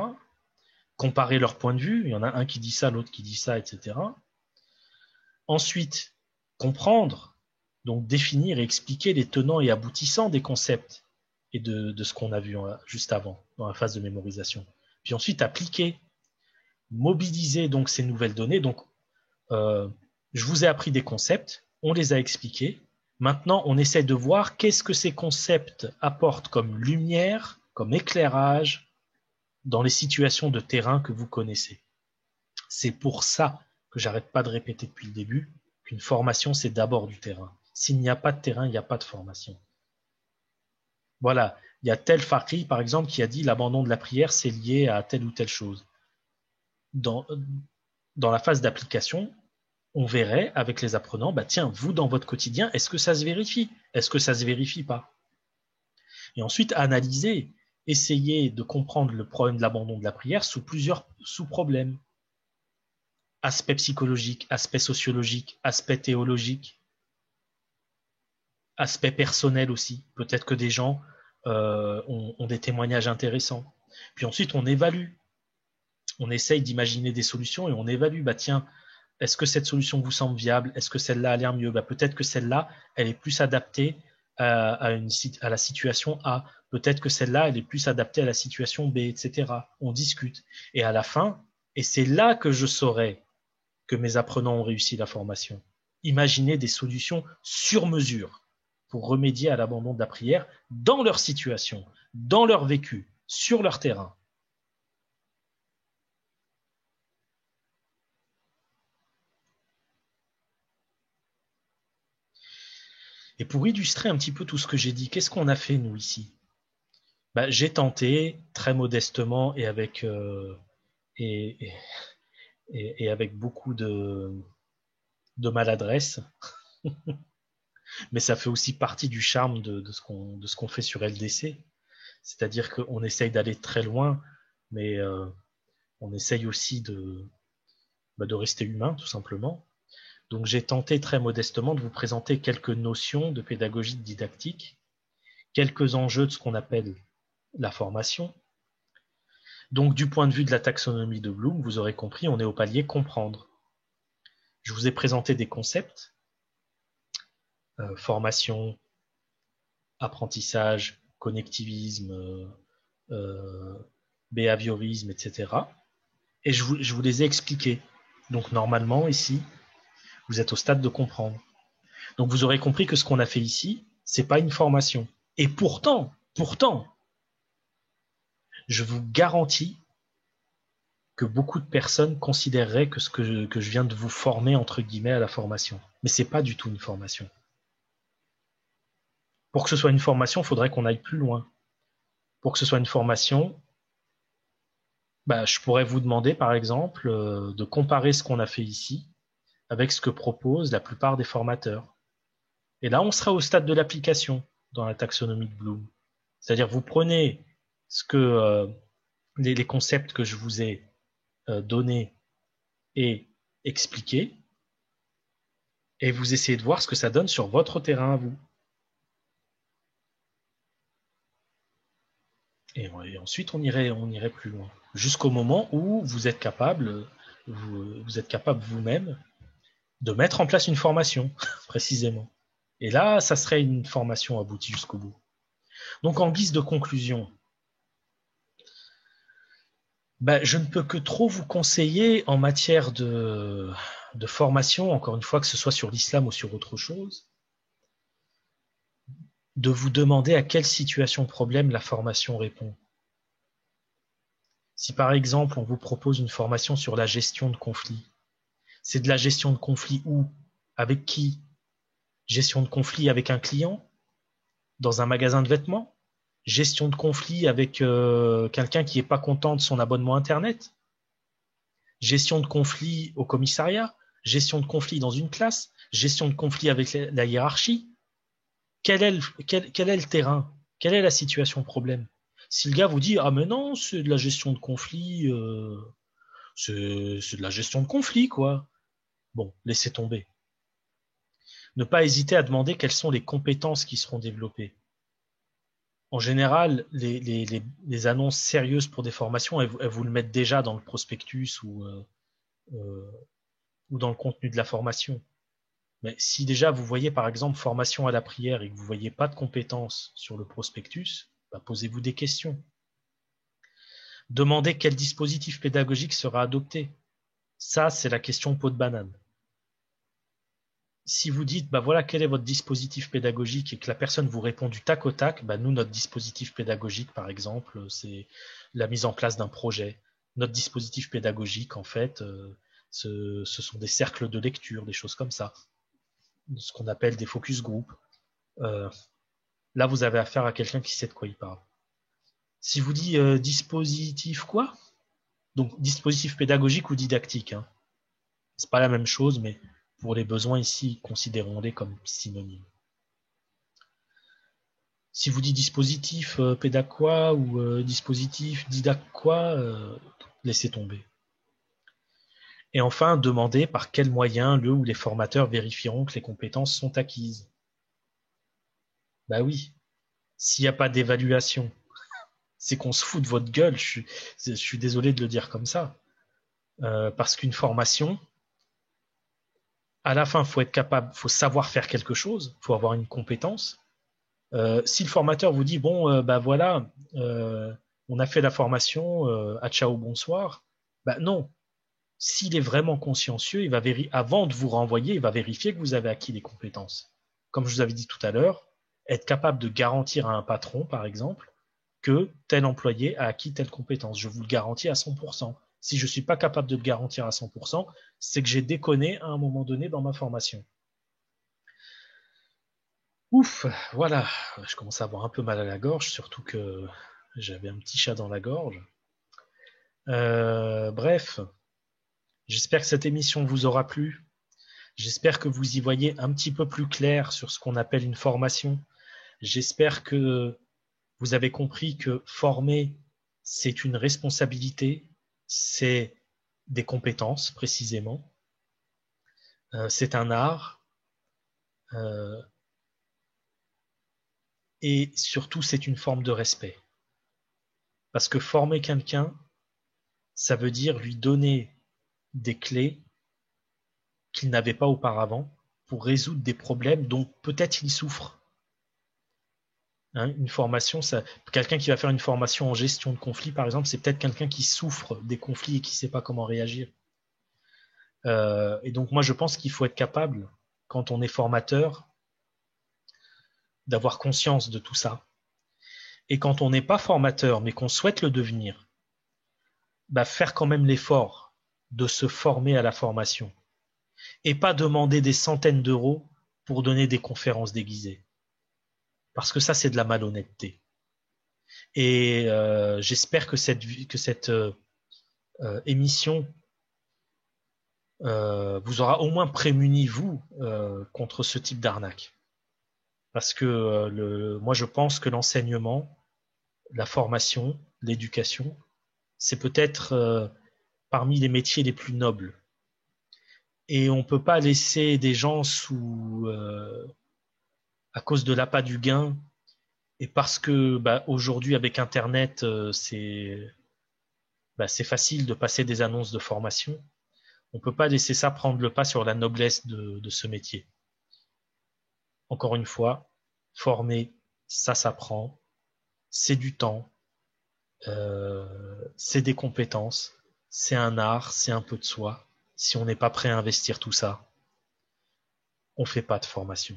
comparer leurs points de vue, il y en a un qui dit ça, l'autre qui dit ça, etc. Ensuite, comprendre, donc définir et expliquer les tenants et aboutissants des concepts et de ce qu'on a vu juste avant, dans la phase de mémorisation. Puis ensuite, appliquer, mobiliser donc ces nouvelles données. Donc, je vous ai appris des concepts, on les a expliqués. Maintenant, on essaie de voir qu'est-ce que ces concepts apportent comme lumière, comme éclairage dans les situations de terrain que vous connaissez. C'est pour ça que j'arrête pas de répéter depuis le début qu'une formation, c'est d'abord du terrain. S'il n'y a pas de terrain, il n'y a pas de formation. Voilà, il y a tel faqih, par exemple, qui a dit l'abandon de la prière, c'est lié à telle ou telle chose. Dans la phase d'application, on verrait avec les apprenants, bah tiens, vous dans votre quotidien, est-ce que ça se vérifie? Est-ce que ça se vérifie pas? Et ensuite, analyser essayer de comprendre le problème de l'abandon de la prière sous plusieurs sous-problèmes. Aspect psychologique, aspect sociologique, aspect théologique, aspect personnel aussi. Peut-être que des gens ont des témoignages intéressants. Puis ensuite, on évalue. On essaye d'imaginer des solutions et on évalue. Bah tiens, est-ce que cette solution vous semble viable? Est-ce que celle-là a l'air mieux? Bah, peut-être que celle-là, elle est plus adaptée à la situation A. Peut-être que celle-là, elle est plus adaptée à la situation B, etc. On discute. Et à la fin, et c'est là que je saurai que mes apprenants ont réussi la formation. Imaginer des solutions sur mesure pour remédier à l'abandon de la prière dans leur situation, dans leur vécu, sur leur terrain. Et pour illustrer un petit peu tout ce que j'ai dit, qu'est-ce qu'on a fait nous ici? Bah, j'ai tenté très modestement et avec et, et avec beaucoup de maladresse, mais ça fait aussi partie du charme de ce qu'on fait sur LDC. C'est-à-dire qu'on essaye d'aller très loin, mais on essaye aussi de rester humain, tout simplement. Donc j'ai tenté très modestement de vous présenter quelques notions de pédagogie didactique, quelques enjeux de ce qu'on appelle la formation. Donc du point de vue de la taxonomie de Bloom, vous aurez compris, on est au palier comprendre. Je vous ai présenté des concepts, formation, apprentissage, connectivisme, behaviorisme, etc. Et je vous les ai expliqués. Donc normalement, ici, vous êtes au stade de comprendre. Donc vous aurez compris que ce qu'on a fait ici, c'est pas une formation. Et pourtant, je vous garantis que beaucoup de personnes considéreraient que ce que je viens de vous former, entre guillemets, à la formation. Mais c'est pas du tout une formation. Pour que ce soit une formation, il faudrait qu'on aille plus loin. Pour que ce soit une formation, bah, je pourrais vous demander, par exemple, de comparer ce qu'on a fait ici avec ce que proposent la plupart des formateurs. Et là, on sera au stade de l'application dans la taxonomie de Bloom. C'est-à-dire, vous prenez ce que les concepts que je vous ai donnés et expliqués, et vous essayez de voir ce que ça donne sur votre terrain à vous. Et ensuite, on irait plus loin. Jusqu'au moment où vous êtes capable, vous êtes capable vous-même de mettre en place une formation, précisément. Et là, ça serait une formation aboutie jusqu'au bout. Donc, en guise de conclusion, je ne peux que trop vous conseiller en matière de formation, encore une fois, que ce soit sur l'islam ou sur autre chose, de vous demander à quelle situation problème la formation répond. Si par exemple, on vous propose une formation sur la gestion de conflits, c'est de la gestion de conflits où? Avec qui? Gestion de conflits avec un client? Dans un magasin de vêtements? Gestion de conflits avec quelqu'un qui n'est pas content de son abonnement Internet? Gestion de conflits au commissariat? Gestion de conflits dans une classe? Gestion de conflits avec la hiérarchie? Quel est le terrain? Quelle est la situation problème? Si le gars vous dit « Ah mais non, c'est de la gestion de conflits, c'est de la gestion de conflits, quoi ». Bon, laissez tomber. Ne pas hésiter à demander quelles sont les compétences qui seront développées. En général, les annonces sérieuses pour des formations, elles vous le mettent déjà dans le prospectus ou dans le contenu de la formation. Mais si déjà vous voyez par exemple formation à la prière et que vous ne voyez pas de compétences sur le prospectus, posez-vous des questions. Demandez quel dispositif pédagogique sera adopté. Ça, c'est la question peau de banane. Si vous dites, voilà, quel est votre dispositif pédagogique et que la personne vous répond du tac au tac, nous, notre dispositif pédagogique, par exemple, c'est la mise en place d'un projet. Notre dispositif pédagogique, en fait, ce sont des cercles de lecture, des choses comme ça. Ce qu'on appelle des focus group. Là, vous avez affaire à quelqu'un qui sait de quoi il parle. Si vous dit dispositif quoi? Donc, dispositif pédagogique ou didactique. Hein. C'est pas la même chose, mais pour les besoins ici, considérons-les comme synonymes. Si vous dites dispositif pédag quoi ou dispositif didac quoi, laissez tomber. Et enfin, demandez par quels moyens le ou les formateurs vérifieront que les compétences sont acquises. Bah oui, s'il n'y a pas d'évaluation, c'est qu'on se fout de votre gueule. Je suis désolé de le dire comme ça. Parce qu'une formation, à la fin, il faut être capable, il faut savoir faire quelque chose, il faut avoir une compétence. Si le formateur vous dit, bon, bah voilà, on a fait la formation, à ciao, bonsoir, bah non. S'il est vraiment consciencieux, il va avant de vous renvoyer, il va vérifier que vous avez acquis les compétences. Comme je vous avais dit tout à l'heure, être capable de garantir à un patron, par exemple, que tel employé a acquis telle compétence. Je vous le garantis à 100%. Si je ne suis pas capable de le garantir à 100%, c'est que j'ai déconné à un moment donné dans ma formation. Ouf, voilà, je commence à avoir un peu mal à la gorge, surtout que j'avais un petit chat dans la gorge. Bref, j'espère que cette émission vous aura plu. J'espère que vous y voyez un petit peu plus clair sur ce qu'on appelle une formation. J'espère que vous avez compris que former, c'est une responsabilité, c'est des compétences précisément, c'est un art, euh, et surtout c'est une forme de respect. Parce que former quelqu'un, ça veut dire lui donner des clés qu'il n'avait pas auparavant pour résoudre des problèmes dont peut-être il souffre. Hein, une formation, quelqu'un qui va faire une formation en gestion de conflits, par exemple, c'est peut-être quelqu'un qui souffre des conflits et qui ne sait pas comment réagir. Et donc moi, je pense qu'il faut être capable, quand on est formateur, d'avoir conscience de tout ça. Et quand on n'est pas formateur, mais qu'on souhaite le devenir, bah faire quand même l'effort de se former à la formation et pas demander des centaines d'euros pour donner des conférences déguisées. Parce que ça, c'est de la malhonnêteté. Et j'espère que cette émission vous aura au moins prémuni, vous, contre ce type d'arnaque. Parce que moi, je pense que l'enseignement, la formation, l'éducation, c'est peut-être parmi les métiers les plus nobles. Et on ne peut pas laisser des gens à cause de l'appât du gain, et parce que aujourd'hui, avec Internet, c'est facile de passer des annonces de formation. On ne peut pas laisser ça prendre le pas sur la noblesse de ce métier. Encore une fois, former, ça s'apprend, c'est du temps, c'est des compétences, c'est un art, c'est un peu de soi. Si on n'est pas prêt à investir tout ça, on ne fait pas de formation.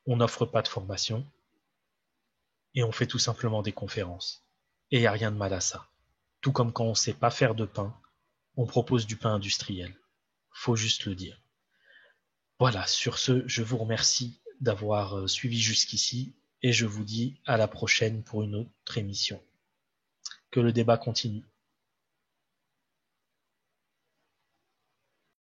On n'offre pas de formation et on fait tout simplement des conférences. Et il n'y a rien de mal à ça. Tout comme quand on ne sait pas faire de pain, on propose du pain industriel. Faut juste le dire. Voilà, sur ce, je vous remercie d'avoir suivi jusqu'ici et je vous dis à la prochaine pour une autre émission. Que le débat continue.